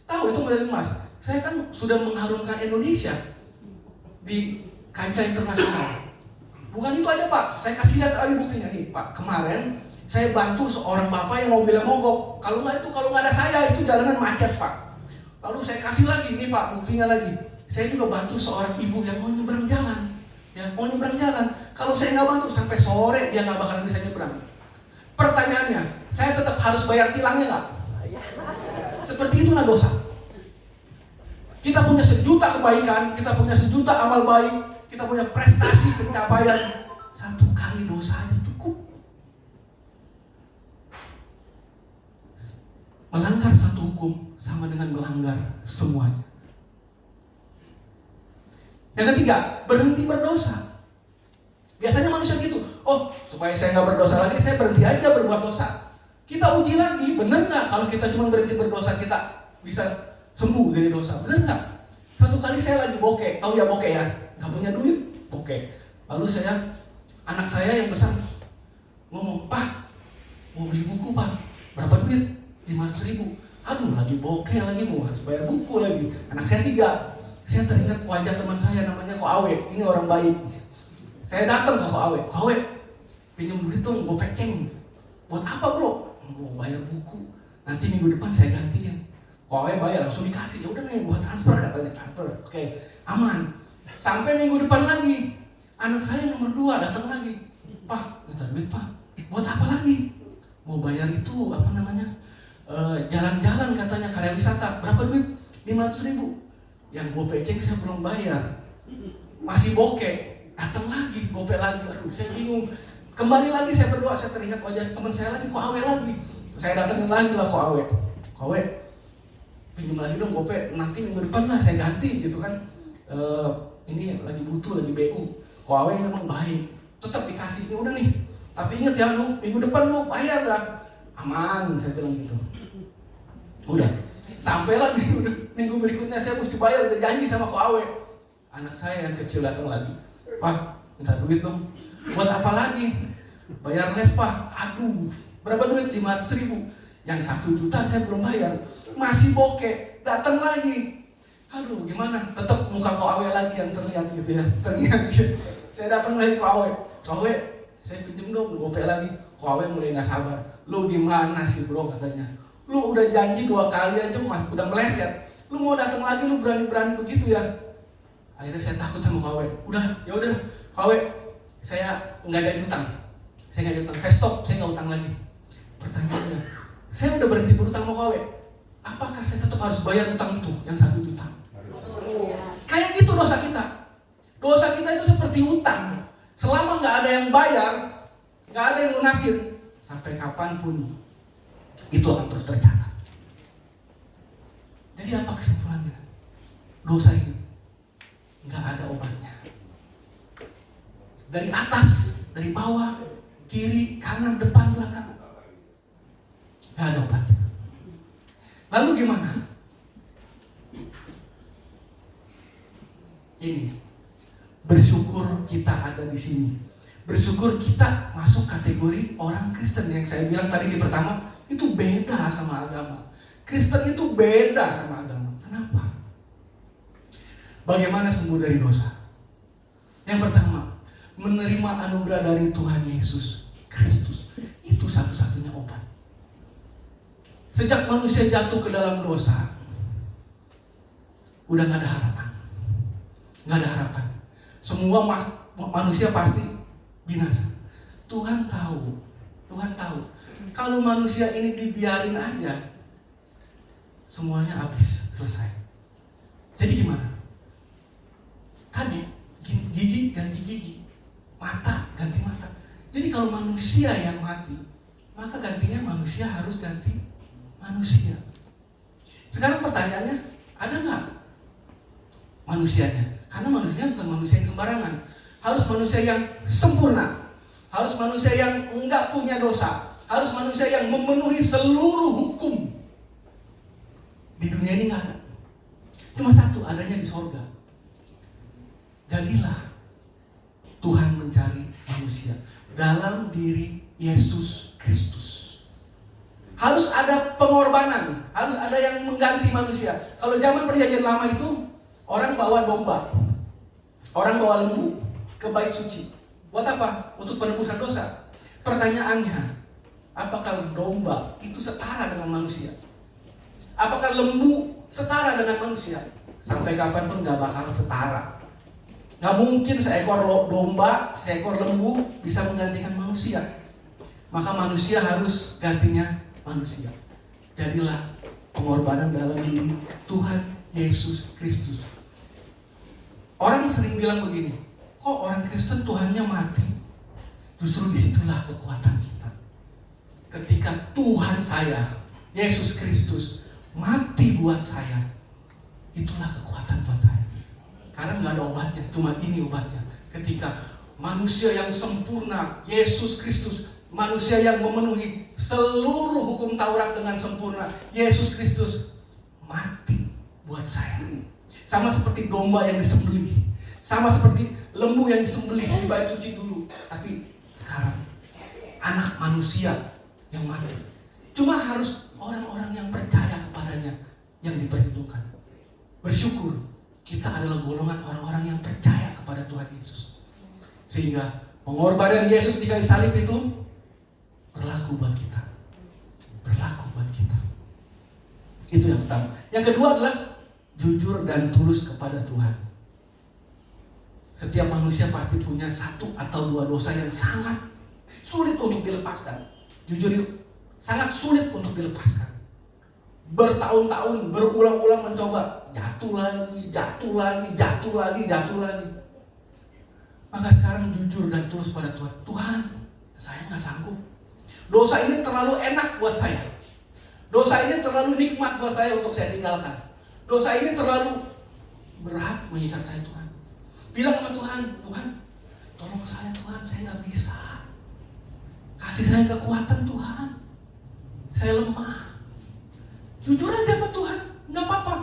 S2: Tahu itu medali emas. Saya kan sudah mengharumkan Indonesia di kancah internasional. Bukan itu aja Pak, saya kasih lihat lagi buktinya nih Pak. Kemarin saya bantu seorang bapak yang mobilnya mogok. Kalau nggak ada saya itu jalanan macet Pak. Lalu saya kasih lagi nih Pak, buktinya lagi. Saya juga bantu seorang ibu yang mau nyebrang jalan. Kalau saya nggak bantu sampai sore dia nggak bakalan bisa nyebrang. Pertanyaannya, saya tetap harus bayar tilangnya nggak? Seperti itulah dosa. Kita punya 1.000.000 kebaikan, kita punya 1.000.000 amal baik, kita punya prestasi pencapaian. 1 kali dosa aja cukup. Melanggar 1 hukum sama dengan melanggar semuanya. Yang ketiga, berhenti berdosa. Biasanya manusia gitu, supaya saya nggak berdosa lagi, saya berhenti aja berbuat dosa. Kita uji lagi, benar nggak kalau kita cuma berhenti berdosa kita bisa sembuh dari dosa? Benar nggak? Satu kali saya lagi bokeh, tahu ya bokeh ya? Gak punya duit, bokeh. Lalu anak saya yang besar ngomong, "Pak, mau beli buku Pak, berapa duit? 500.000. Aduh, lagi bokeh lagi, mau harus bayar buku lagi. Anak saya 3. Saya teringat wajah teman saya namanya Ko Awe. Ini orang baik. Saya datang ke Ko Awe. Ko Awe, pinjam duit dong, gue peceng. Buat apa bro? Mau bayar buku. Nanti minggu depan saya gantiin. Ko Awe bayar, langsung dikasih. Ya udah nih, gue transfer katanya. Transfer. Oke, aman. Sampai minggu depan lagi, anak saya nomor 2 datang lagi. Pak, minta duit Pak. Buat apa lagi? Mau bayar itu apa namanya? Jalan-jalan katanya karya wisata. Berapa duit? 500.000. Yang gue peceng saya belum bayar. Masih bokeh. Datang lagi, gopek lagi. Aduh, saya bingung. Kembali lagi saya berdoa, saya teringat wajah teman saya lagi, Ko Awe lagi. Saya datangin lagi lah Ko Awe. Ko Awe, pinjam lagi dong gopek. Nanti minggu depan lah saya ganti gitu kan. Ini lagi butuh, lagi BU. Ko Awe memang baik. Tetap dikasih. Ini udah nih. Tapi ingat ya lu, minggu depan lu bayar lah. Aman, saya bilang gitu. Udah. Sampailah minggu berikutnya saya mesti bayar, udah janji sama Ko Awe. Anak saya yang kecil datang lagi. Pak, minta duit dong. Buat apa lagi? Bayar les Pak. Aduh, berapa duit? 500.000. Yang 1 juta saya belum bayar. Masih bokeh. Datang lagi. Aduh, gimana? Tetap muka Ko Awe lagi yang terlihat gitu ya. Terlihat gitu. Saya datang lagi Ko Awe. Ko Awe, saya pinjem dong, gopek lagi. Ko Awe mulai gak sabar. Lu gimana sih bro katanya? Lu udah janji 2 kali aja udah meleset. Lu mau datang lagi lu berani-berani begitu ya? Akhirnya saya takut sama Ko Awe. Ya udah, Ko Awe, saya nggak jadi utang. Saya nggak jadi utang. Saya stop, saya nggak utang lagi. Pertanyaannya, saya udah berhenti berutang sama Ko Awe. Apakah saya tetap harus bayar utang itu yang 1 juta? Kayak gitu dosa kita. Dosa kita itu seperti utang. Selama nggak ada yang bayar, nggak ada yang lunasin, sampai kapanpun itu akan terus tercatat. Jadi apa kesimpulannya? Dosa ini nggak ada obatnya. Dari atas, dari bawah, kiri, kanan, depan, belakang, nggak ada obatnya. Lalu gimana? Ini bersyukur kita ada di sini. Bersyukur kita masuk kategori orang Kristen yang saya bilang tadi di pertama. Itu beda sama agama. Kristen itu beda sama agama. Kenapa? Bagaimana sembuh dari dosa? Yang pertama, menerima anugerah dari Tuhan Yesus Kristus. Itu satu-satunya obat. Sejak manusia jatuh ke dalam dosa, udah gak ada harapan. Gak ada harapan. Semua manusia pasti binasa. Tuhan tahu. Kalau manusia ini dibiarin aja, semuanya habis, selesai. Jadi gimana? Tadi gigi ganti gigi, mata ganti mata. Jadi kalau manusia yang mati, maka gantinya manusia harus ganti manusia. Sekarang pertanyaannya, ada nggak manusianya? Karena manusia bukan manusia yang sembarangan. Harus manusia yang sempurna. Harus manusia yang enggak punya dosa. Harus manusia yang memenuhi seluruh hukum. Di dunia ini nggak ada. Cuma satu, adanya di sorga. Jadilah Tuhan mencari manusia dalam diri Yesus Kristus. Harus ada pengorbanan, harus ada yang mengganti manusia. Kalau zaman perjanjian lama itu, orang bawa domba, orang bawa lembu ke bait suci. Buat apa? Untuk penebusan dosa. Pertanyaannya, apakah domba itu setara dengan manusia? Apakah lembu setara dengan manusia? Sampai kapanpun gak bakal setara. Gak mungkin seekor domba, seekor lembu bisa menggantikan manusia. Maka manusia harus gantinya manusia. Jadilah pengorbanan dalam diri Tuhan Yesus Kristus. Orang sering bilang begini, kok orang Kristen Tuhannya mati? Justru disitulah kekuatan kita. Ketika Tuhan saya, Yesus Kristus, mati buat saya, itulah kekuatan buat saya. Karena nggak ada obatnya, cuma ini obatnya. Ketika manusia yang sempurna, Yesus Kristus, manusia yang memenuhi seluruh hukum Taurat dengan sempurna, Yesus Kristus, mati buat saya. sama seperti domba yang disembelih, sama seperti lembu yang disembelih di bait suci dulu. Tapi sekarang anak manusia yang mati. Cuma harus orang-orang yang percaya kepadanya yang diperhitungkan. Bersyukur kita adalah golongan orang-orang yang percaya kepada Tuhan Yesus. Sehingga pengorbanan Yesus di kayu salib itu berlaku buat kita. Berlaku buat kita. Itu yang pertama. Yang kedua adalah jujur dan tulus kepada Tuhan. Setiap manusia pasti punya satu atau dua dosa yang sangat sulit untuk dilepaskan. Jujur yuk, sangat sulit untuk dilepaskan. Bertahun-tahun, berulang-ulang mencoba, jatuh lagi. Maka sekarang jujur dan tulus pada Tuhan. Tuhan, saya nggak sanggup. Dosa ini terlalu enak buat saya. Dosa ini terlalu nikmat buat saya untuk saya tinggalkan. Dosa ini terlalu berat mengikat saya, Tuhan. Bilang sama Tuhan, Tuhan, tolong saya Tuhan, saya nggak bisa. Kasih saya kekuatan Tuhan. Saya lemah. Jujur aja sama Tuhan, nggak apa-apa.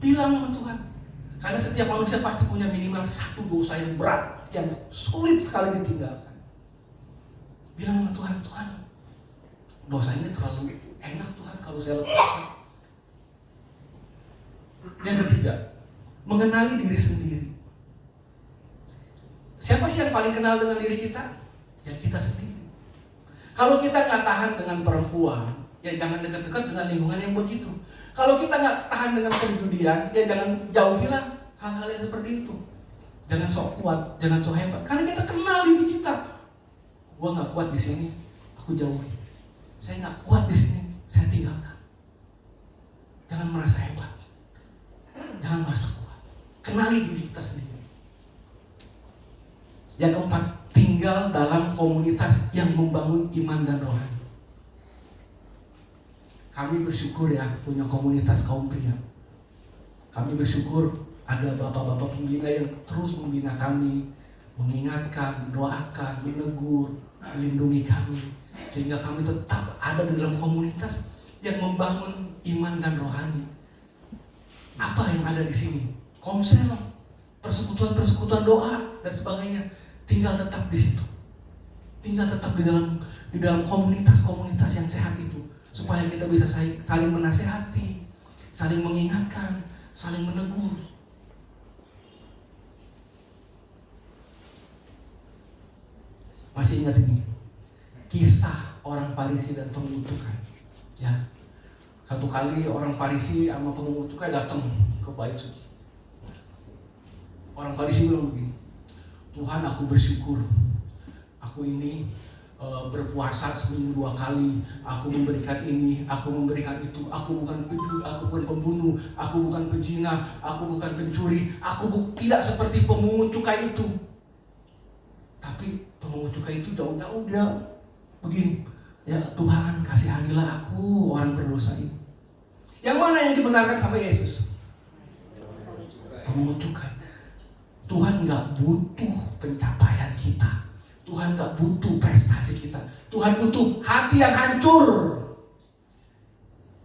S2: Bilang sama Tuhan. Karena setiap manusia pasti punya minimal satu dosa yang berat, yang sulit sekali ditinggalkan. Bilang sama Tuhan, Tuhan, dosa ini terlalu enak Tuhan kalau saya lepaskan. Yang ketiga, mengenali diri sendiri. Siapa sih yang paling kenal dengan diri kita? Ya kita sendiri. Kalau kita nggak tahan dengan perempuan, ya jangan dekat-dekat dengan lingkungan yang begitu. Kalau kita nggak tahan dengan perjudian, ya jangan jauhilah hal-hal yang seperti itu. Jangan sok kuat, jangan sok hebat. Karena kita kenal diri kita. Gua nggak kuat di sini, aku jauhi. Saya nggak kuat di sini, saya tinggalkan. Jangan merasa hebat, jangan merasa kuat. Kenali diri kita sendiri. Yang keempat, tinggal dalam komunitas yang membangun iman dan rohani. Kami bersyukur ya punya komunitas kaum pria. Kami bersyukur ada bapak-bapak pembina yang terus membina kami, mengingatkan, mendoakan, menegur, melindungi kami, sehingga kami tetap ada di dalam komunitas yang membangun iman dan rohani. Apa yang ada di sini? Komsel, persekutuan-persekutuan doa dan sebagainya. Tinggal tetap di situ. Tinggal tetap di dalam komunitas-komunitas yang sehat itu. Supaya kita bisa saling menasehati, saling mengingatkan, saling menegur. Masih ingat ini? Kisah orang Farisi dan pemungut cukai. Ya. Satu kali orang Farisi sama pemungut cukai datang ke bait suci. Orang Farisi bilang begini, Tuhan, aku bersyukur. Aku ini berpuasa seminggu 2 kali, aku memberikan ini, aku memberikan itu, aku bukan pembunuh, aku bukan pezina, aku bukan pencuri, aku tidak seperti pemungut cukai itu. Tapi pemungut cukai itu jauh-jauh dia begini, ya Tuhan kasihanilah aku orang berdosa ini. Yang mana yang dibenarkan sama Yesus? Pemungut cukai. Tuhan nggak butuh pencapaian kita. Tuhan gak butuh prestasi kita. Tuhan butuh hati yang hancur,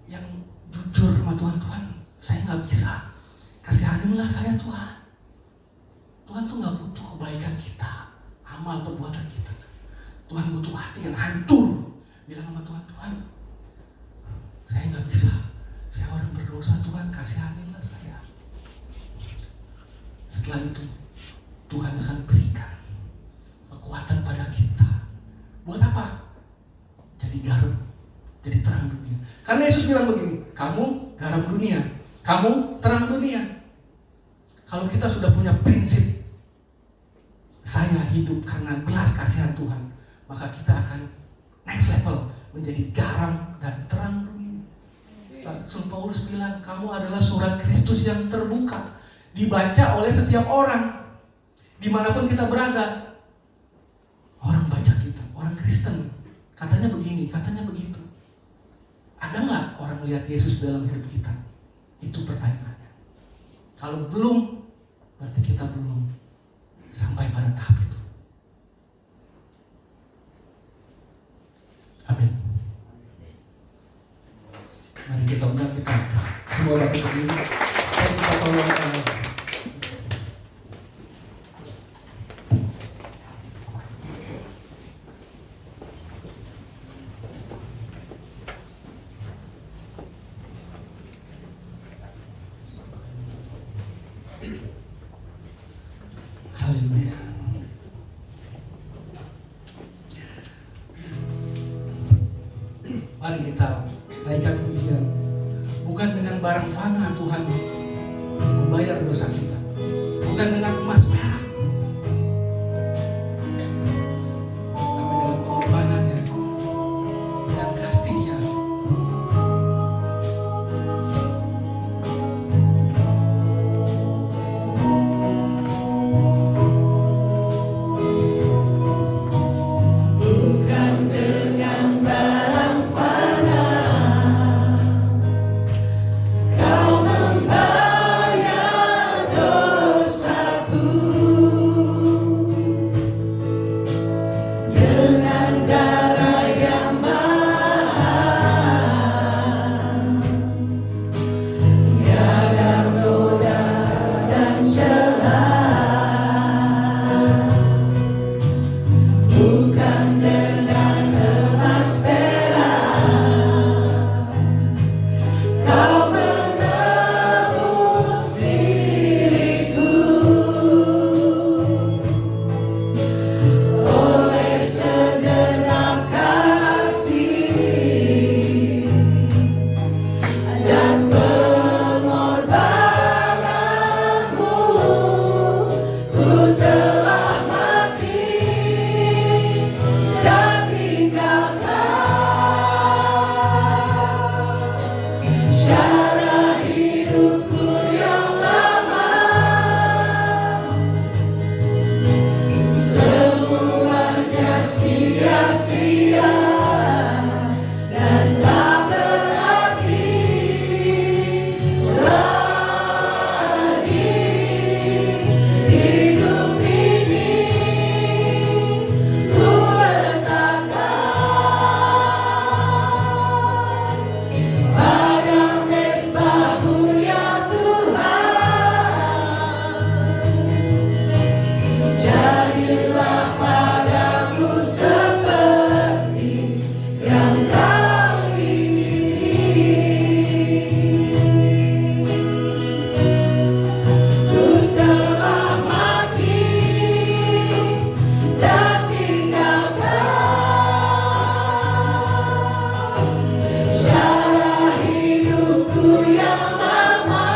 S2: yang jujur sama Tuhan. Tuhan, saya gak bisa. Kasihanilah saya Tuhan. Tuhan tuh gak butuh kebaikan kita, amal perbuatan kita. Tuhan butuh hati yang hancur. Bilang sama Tuhan, Tuhan, saya gak bisa. Saya orang berdosa, Tuhan kasihanilah saya. Setelah itu Tuhan akan berikan kekuatan pada kita. Buat apa? Jadi garam, jadi terang dunia. Karena Yesus bilang begini, kamu garam dunia, kamu terang dunia. Kalau kita sudah punya prinsip, saya hidup karena belas kasihan Tuhan, maka kita akan next level, menjadi garam dan terang dunia. Rasul Paulus bilang, kamu adalah surat Kristus yang terbuka, dibaca oleh setiap orang, dimanapun kita berada. Orang baca kita, orang Kristen, katanya begini, katanya begitu. Ada nggak orang melihat Yesus dalam hidup kita? Itu pertanyaannya. Kalau belum, berarti kita belum sampai pada tahap itu. Amin. Mari kita undang kita semua batu berdiri. Mari kita naikkan pujian. Bukan dengan barang fana Tuhan membayar dosa kita. Bukan dengan emas perak. Tapi dengan pengorbanan Yesus. Dan kasih-Nya.
S4: Bukan dengan barang fana Kau membayar dosaku, dengan darah yang mahal, tiada noda dan celah. Bukan dengan emas perak Kau menebus diriku, oleh segenap kasih dan pengorbananmu, ku telah mati dan tinggalkan cara hidupku yang lama. Semuanya sia-sia dan tak berarti lagi. Hidup ini ku letakkan pada mezbah-Mu ya Tuhan. Jadilah padaku seperti yang Kau ingini. Ku telah mati dan tinggalkan cara hidupku yang lama.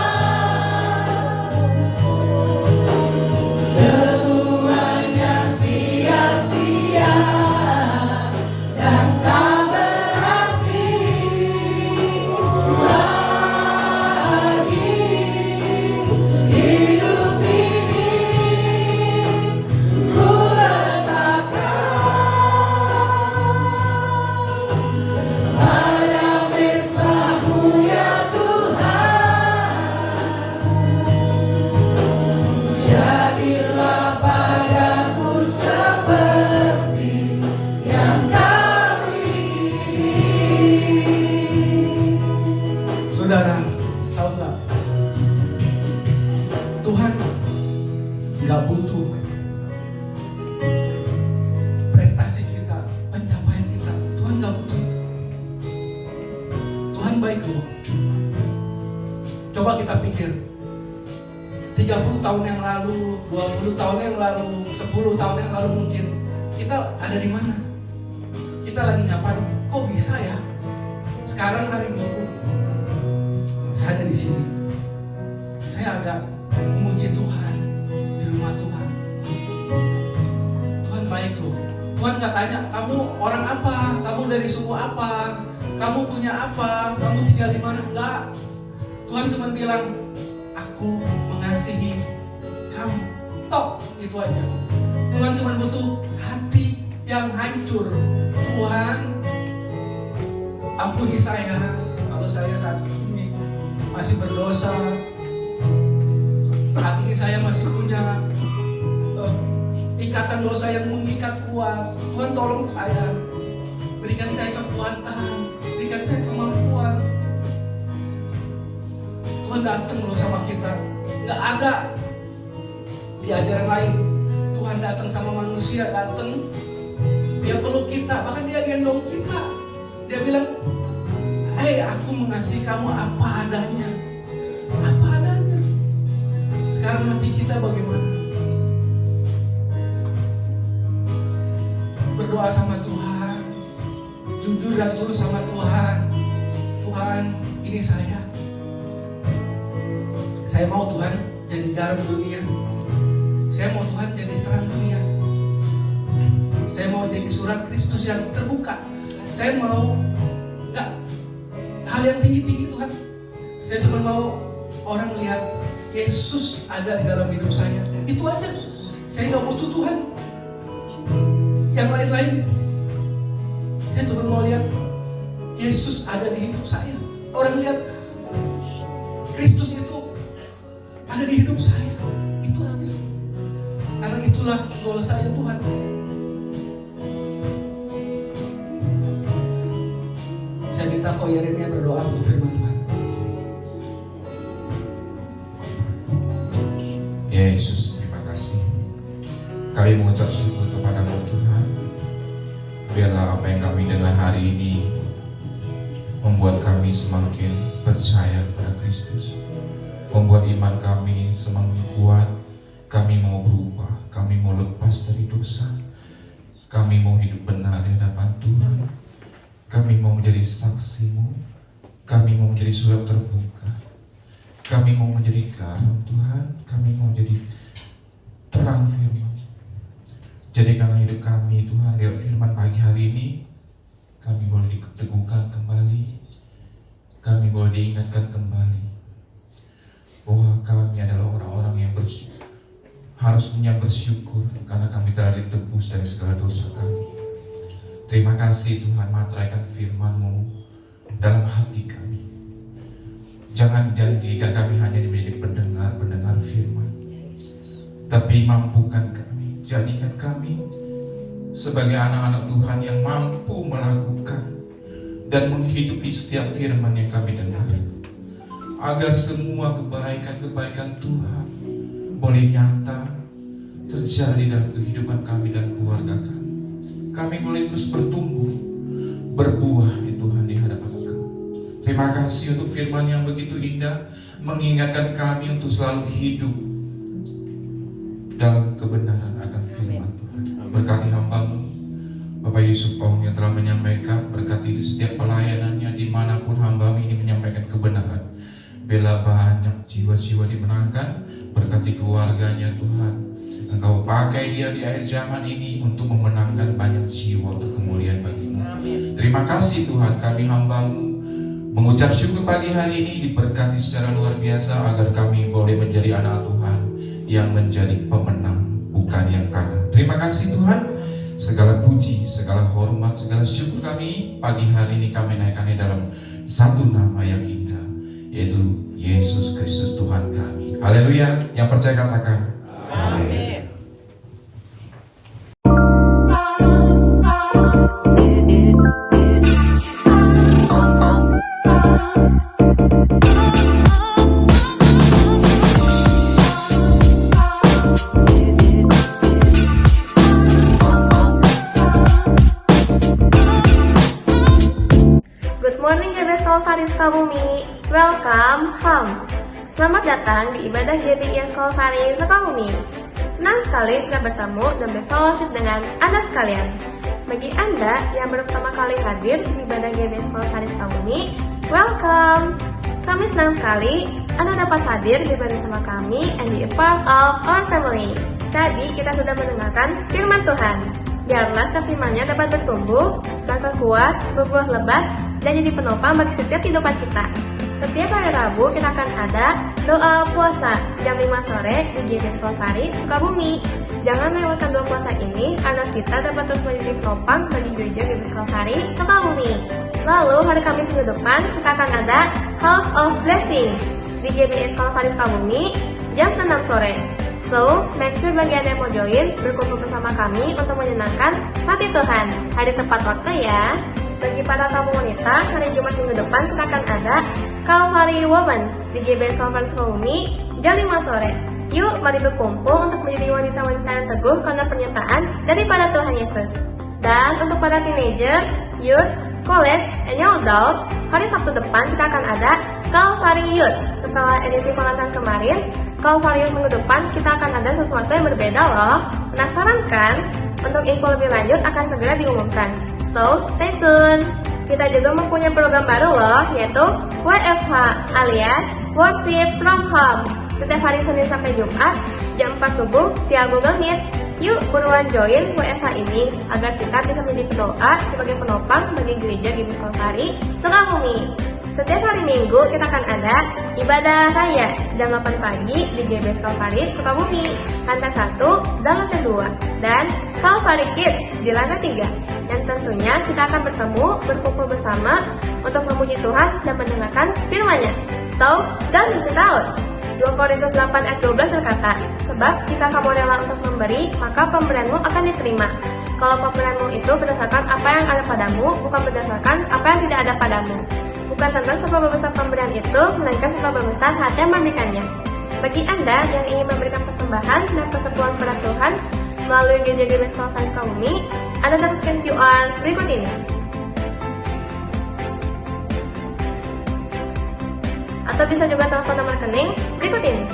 S4: Semuanya sia-sia dan tak berarti lagi. Hidup ini ku letakkan pada mezbah-Mu ya Tuhan. Jadilah padaku seperti yang Kau ingini.
S2: Saudara, tahu nggak? Tuhan nggak butuh prestasi kita, pencapaian kita. Tuhan nggak butuh itu. Tuhan baik loh. Coba kita pikir, 30 tahun yang lalu, 20 tahun yang lalu, 10 tahun yang lalu mungkin kita ada di mana? Kita lagi ngapain? Kok bisa ya? Sekarang hari Minggu saya ada di sini. Saya ada memuji Tuhan di rumah Tuhan. Tuhan baik loh. Tuhan nggak tanya kamu orang apa, kamu dari suku apa, kamu punya apa, kamu tinggal di mana. Enggak. Tuhan cuma bilang, aku mengasihi kamu. Tok, itu aja. Tuhan cuma butuh hati yang hancur. Tuhan, ampuni saya kalau saya saat ini masih berdosa. Saat ini saya masih punya ikatan dosa yang mengikat kuat. Tuhan tolong saya, berikan saya kekuatan, berikan saya kemampuan. Tuhan datang loh sama kita. Nggak ada di ajaran lain. Tuhan datang sama manusia, datang. Dia peluk kita, bahkan dia gendong kita. Dia bilang, hei, aku mengasihi kamu apa adanya. Apa adanya. Sekarang hati kita bagaimana? Berdoa sama Tuhan, jujur dan tulus sama Tuhan. ini saya. Saya mau Tuhan jadi garam dunia. Saya mau Tuhan jadi terang dunia. Saya mau jadi surat Kristus yang terbuka. Saya mau enggak hal yang tinggi-tinggi Tuhan. Saya cuma mau orang lihat Yesus ada di dalam hidup saya. Itu aja. Saya nggak butuh Tuhan yang lain-lain. Saya cuma mau lihat Yesus ada di hidup saya. Orang lihat Kristus itu ada di hidup saya. Itu aja. Karena itulah goal saya Tuhan. Saya minta kau Yeremia berdoa untuk firman Tuhan.
S3: Yesus, terima kasih. Kami mengucap syukur kepada-Mu Tuhan. Biarlah apa yang kami dengar hari ini membuat kami semakin percaya kepada Kristus, membuat iman kami semakin kuat. Kami mau berubah, kami mau lepas dari dosa, kami mau hidup benar di hadapan Tuhan, kami mau menjadi saksi-Mu, kami mau menjadi surat terbuka, kami mau menjadi garam Tuhan, kami mau menjadi terang firman. Jadikanlah hidup kami Tuhan, lewat firman pagi hari ini, kami boleh diteguhkan kembali, kami boleh diingatkan kembali bahwa kami adalah orang-orang yang harusnya bersyukur karena kami telah ditebus dari segala dosa kami. Terima kasih Tuhan, materaikan firman-Mu dalam hati kami. Jangan jadikan kami hanya menjadi pendengar firman, tapi mampukan kami, jadikan kami sebagai anak-anak Tuhan yang mampu melakukan dan menghidupi setiap firman yang kami dengar, agar semua kebaikan-kebaikan Tuhan boleh nyata terjadi dalam kehidupan kami dan keluarga kami. Kami boleh terus bertumbuh, berbuah ya Tuhan di hadapan Engkau. Terima kasih untuk firman yang begitu indah, mengingatkan kami untuk selalu hidup dalam kebenaran akan firman Tuhan. Berkati hamba-Mu Bapak Yusuf Ong yang telah menyampaikan, berkati setiap pelayanannya dimanapun hamba-Mu ini menyampaikan kebenaran. Bila banyak jiwa-jiwa dimenangkan, berkati keluarganya Tuhan. Engkau pakai dia di akhir zaman ini untuk memenangkan banyak jiwa untuk kemuliaan bagi-Mu. Terima kasih Tuhan, kami hamba-Mu mengucap syukur pagi hari ini diberkati secara luar biasa agar kami boleh menjadi anak Tuhan yang menjadi pemenang, bukan yang kalah. Terima kasih Tuhan, segala puji, segala hormat, segala syukur kami pagi hari ini kami naikkannya dalam satu nama yang indah, yaitu Yesus Kristus Tuhan kami. Haleluya, yang percaya katakan amin.
S5: Good morning GBS Kalvaris Sukabumi, welcome home. Selamat datang di ibadah GBIS Kalvaris Sukabumi. Senang sekali bisa bertemu dan berfellowship dengan Anda sekalian. Bagi Anda yang baru pertama kali hadir di ibadah GBIS Kalvaris Sukabumi, welcome. Kami senang sekali Anda dapat hadir di bersama kami and be a part of our family. Tadi kita sudah mendengarkan firman Tuhan. Biarlah setiap firman-Nya dapat bertumbuh, berkuat, berbuah lebat, dan jadi penopang bagi setiap kehidupan kita. Setiap hari Rabu kita akan ada doa puasa jam 5 sore di GBIS Kalvaris Sukabumi. Jangan lewatkan doa puasa ini karena kita dapat terus menjadi penopang bagi gereja GBIS Kalvaris Sukabumi. Lalu hari Kamis minggu depan kita akan ada House of Blessing di GBIS Kalvaris Sukabumi jam 6 sore. So, make sure bagi Anda yang mau join, berkumpul bersama kami untuk menyenangkan hati Tuhan. Hari tepat waktu ya. Bagi para kaum wanita, hari Jumat minggu depan kita akan ada Calvary Woman di GBIS Kalvaris Sukabumi jam 5 sore. Yuk, mari berkumpul untuk menjadi wanita-wanita yang teguh karena pernyataan daripada Tuhan Yesus. Dan untuk para teenagers, youth, college, and young adult, hari Sabtu depan kita akan ada Calvary Youth. Setelah edisi Valentine kemarin, Calvary Youth minggu depan kita akan ada sesuatu yang berbeda loh. Penasaran kan? Untuk info lebih lanjut akan segera diumumkan. So, stay tuned. kita juga mempunyai program baru loh, yaitu WFH alias Worship from Home. Setiap hari Senin sampai Jumat, jam 4 subuh via Google Meet. Yuk buruan join WFH ini agar kita bisa menjadi pedoa sebagai penopang bagi gereja GBS Kalvari Sukabumi. Setiap hari Minggu kita akan ada ibadah raya jam 8 pagi di GBS Kalvari Sukabumi, lantai 1 dan lantai 2, dan Kalvari Kids di lantai 3. Dan tentunya kita akan bertemu, berkumpul bersama untuk memuji Tuhan dan mendengarkan firman-Nya. So, don't miss it out. 2 Korintus 8 ayat 12 berkata, sebab jika kamu rela untuk memberi, maka pemberianmu akan diterima. Kalau pemberianmu itu berdasarkan apa yang ada padamu, bukan berdasarkan apa yang tidak ada padamu. Bukan tentang seberapa besar pemberian itu, melainkan seberapa besar hati yang memberikannya. Bagi Anda yang ingin memberikan persembahan dan persekutuan kepada Tuhan melalui gereja GBS Kalvari Sukabumi, Anda dapat scan QR berikut ini. Atau bisa juga telepon nomor rekening berikut ini.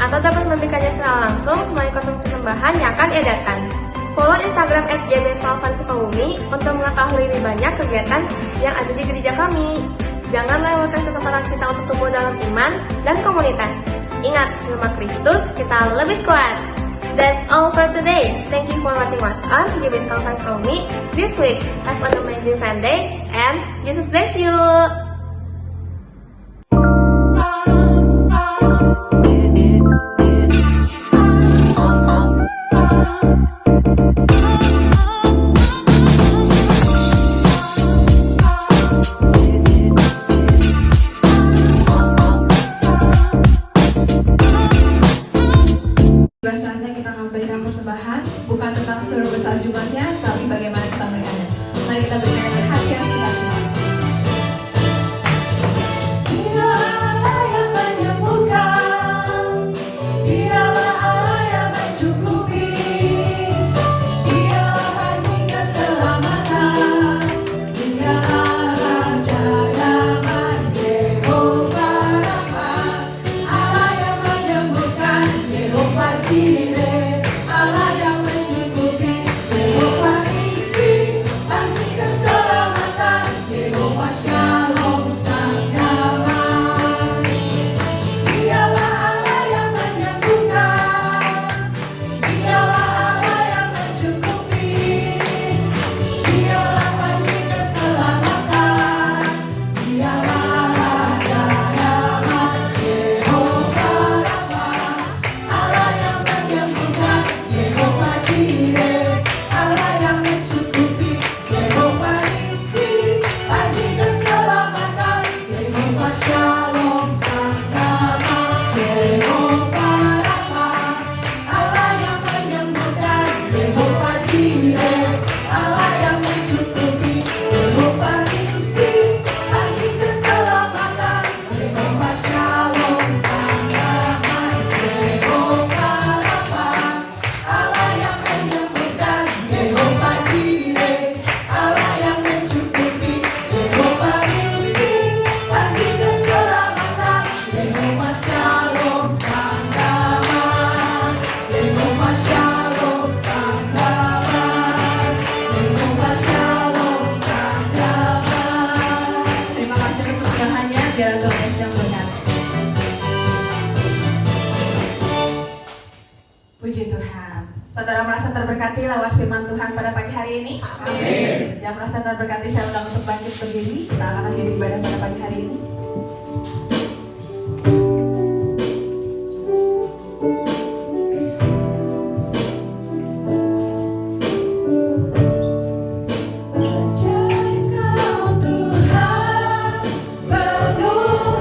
S5: Atau dapat memberikannya secara langsung melalui kontak persembahan yang akan diedarkan. Follow Instagram @GBS Kalvari Sukabumi untuk mengetahui lebih banyak kegiatan yang ada di gereja kami. Jangan lewatkan kesempatan kita untuk tumbuh dalam iman dan komunitas. Ingat, firman Kristus kita lebih kuat. That's all for today. Thank you for watching us on GBS Kalvari Sukabumi this week. Have an amazing Sunday and Jesus bless you.
S1: Saatnya kita akan berikan persembahan, bukan tentang seluruh besar jumlahnya, tapi bagaimana kita memberikannya. Mari kita berikan dengan hati yang sukacita. Dialah Allah yang menyembuhkan, Dialah Allah yang mencukupi, Dialah Haji keselamatan, Dialah Raja damai, Yehova Rafa, Allah yang menyembuhkan, Yehova Jireh, Allah yang mencukupi, Yehova Nissi, Haji keselamatan, Yehova Shalom sang damai. Dialah Allah yang menyembuhkan, Dialah Allah yang mencukupi, Dialah Haji keselamatan, Dialah Raja damai, Yehova Rafa, Allah yang menyembuhkan, Yehova Jireh, Allah yang mencukupi, Yehova Nissi, Haji keselamatan, Yehova Shalom sang damai, Yehova Rafa, Allah yang menyembuhkan, Yehova Jireh, Allah yang mencukupi, Yehova Nissi, Haji keselamatan, Yehova Shalom sang damai, Yehova Rafa, Allah yang menyembuhkan, Yehova Jireh, Allah yang mencukupi, Yehova Nissi, Haji keselamatan, Yehova Shalom sang damai, Yehova Shalom sang damai, Yehova Shalom sang damai. Terima kasih untuk persembahannya, biar Tuhan Yesus yang berkati.
S6: Puji Tuhan. Saudara merasa terberkati lewat firman Tuhan pada pagi hari ini? Amin. Yang merasa terberkati saya undang untuk bangkit berdiri. Kita akan akhiri ibadah pada pagi hari ini.
S1: Engkau Tuhan penuh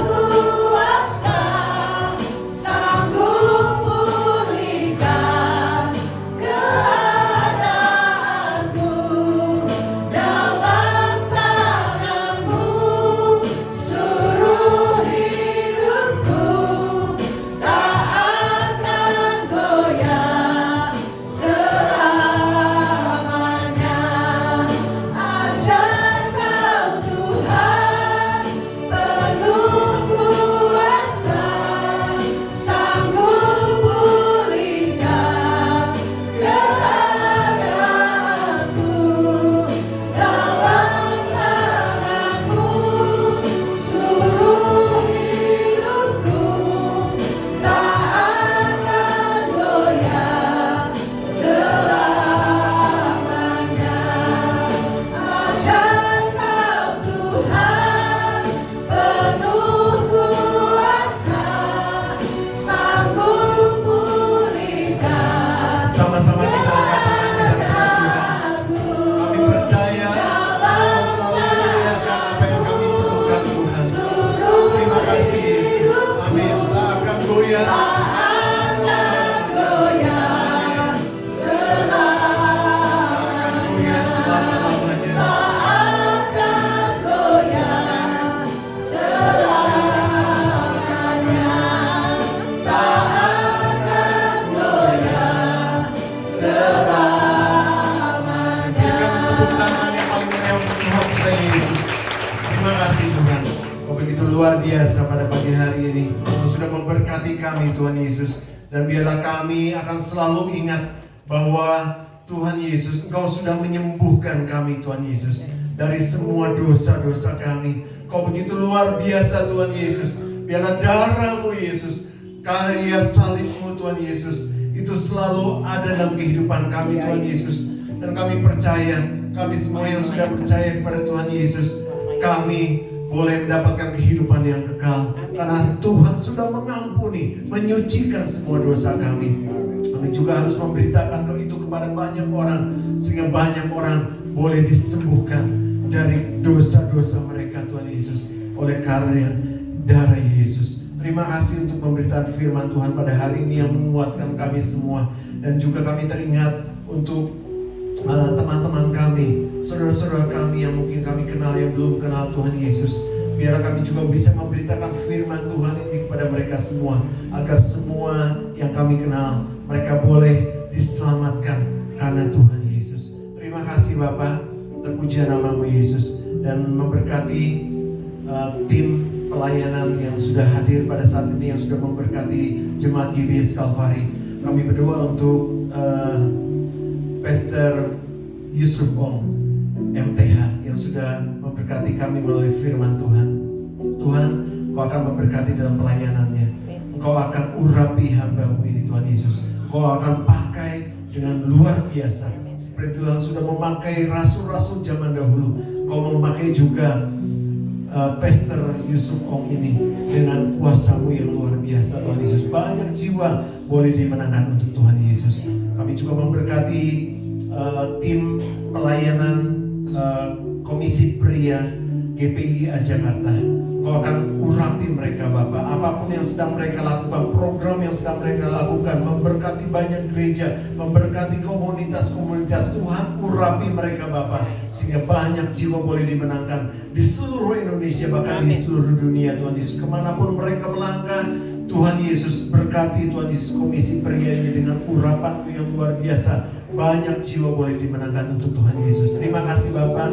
S1: kuasa, sanggup pulihkan keadaanku, dalam tangan-Mu
S7: goyah. Luar biasa pada pagi hari ini Engkau sudah memberkati kami Tuhan Yesus. Dan biarlah kami akan selalu ingat bahwa Tuhan Yesus Engkau sudah menyembuhkan kami Tuhan Yesus dari semua dosa-dosa kami. Engkau begitu luar biasa Tuhan Yesus. Biarlah darah-Mu Yesus, karya salib-Mu Tuhan Yesus, itu selalu ada dalam kehidupan kami Tuhan Yesus. Dan kami percaya, kami semua yang sudah percaya kepada Tuhan Yesus, kami boleh mendapatkan kehidupan yang kekal karena Tuhan sudah mengampuni, menyucikan semua dosa kami. Kami juga harus memberitakan itu kepada banyak orang sehingga banyak orang boleh disembuhkan dari dosa-dosa mereka Tuhan Yesus oleh karya darah Yesus. Terima kasih untuk pemberitaan firman Tuhan pada hari ini yang menguatkan kami semua. Dan juga kami teringat untuk teman-teman kami, saudara-saudara kami yang mungkin kami kenal yang belum kenal Tuhan Yesus. Biarlah kami juga bisa memberitakan firman Tuhan ini kepada mereka semua, agar semua yang kami kenal mereka boleh diselamatkan karena Tuhan Yesus. Terima kasih Bapa, terpuji nama-Mu Yesus, dan memberkati tim pelayanan yang sudah hadir pada saat ini, yang sudah memberkati jemaat GBS Kalvari. Kami berdoa untuk Pastor Yusuf Ong MTH yang sudah memberkati kami melalui firman Tuhan. Tuhan, Engkau akan memberkati dalam pelayanannya. Engkau akan urapi hamba-Mu ini Tuhan Yesus. Engkau akan pakai dengan luar biasa. Seperti Tuhan sudah memakai rasul-rasul zaman dahulu, Engkau memakai juga Pastor Yusuf Ong ini dengan kuasa-Mu yang luar biasa Tuhan Yesus. Banyak jiwa boleh dimenangkan untuk Tuhan Yesus. Kami juga memberkati tim pelayanan Komisi Pria GPIA Jakarta. Engkau akan urapi mereka Bapak, apapun yang sedang mereka lakukan, program yang sedang mereka lakukan, memberkati banyak gereja, memberkati komunitas-komunitas. Tuhan urapi mereka Bapak, sehingga banyak jiwa boleh dimenangkan di seluruh Indonesia, bahkan di seluruh dunia Tuhan Yesus. Kemanapun mereka melangkah, Tuhan Yesus berkati Tuhan Yesus Komisi Pria ini dengan urapan-Mu yang luar biasa. Banyak jiwa boleh dimenangkan untuk Tuhan Yesus. Terima kasih Bapak,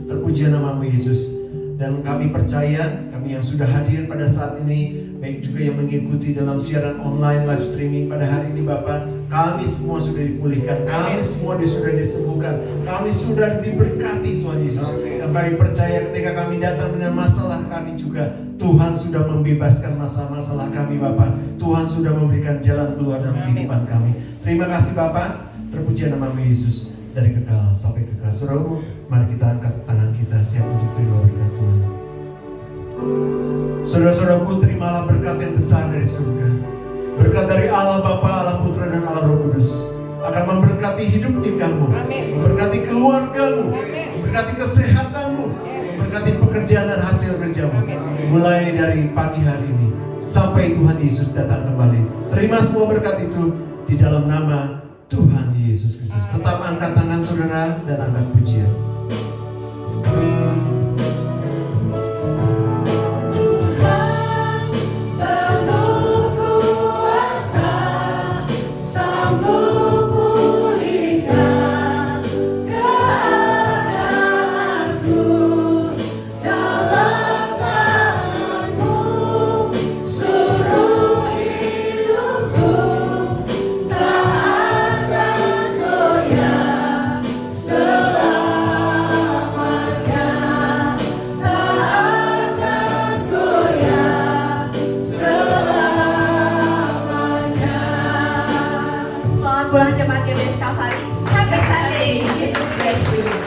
S7: terpuji nama-Mu Yesus. Dan kami percaya, kami yang sudah hadir pada saat ini, baik juga yang mengikuti dalam siaran online live streaming pada hari ini Bapak, kami semua sudah dipulihkan, kami semua sudah disembuhkan, kami sudah diberkati Tuhan Yesus. Dan kami percaya ketika kami datang dengan masalah kami juga, Tuhan sudah membebaskan masalah-masalah kami Bapak. Tuhan sudah memberikan jalan keluar dalam kehidupan kami. Terima kasih Bapak, terpuji nama-Mu Yesus. Dari kekal sampai kekal. Saudaraku, mari kita angkat tangan kita siap untuk terima berkat Tuhan. Saudara-saudaraku, terimalah berkat yang besar dari surga. Berkat dari Allah Bapa, Allah Putra dan Allah Roh Kudus akan memberkati hidup nikahmu, memberkati keluargamu, memberkati kesehatanmu, memberkati pekerjaan dan hasil kerjamu. Mulai dari pagi hari ini sampai Tuhan Yesus datang kembali. Terima semua berkat itu di dalam nama Tuhan Yesus Kristus. Tetap angkat tangan saudara dan angkat pujian.
S6: Pulang jemaat GBS Kalvari. Happy Sunday.
S8: Jesus bless you.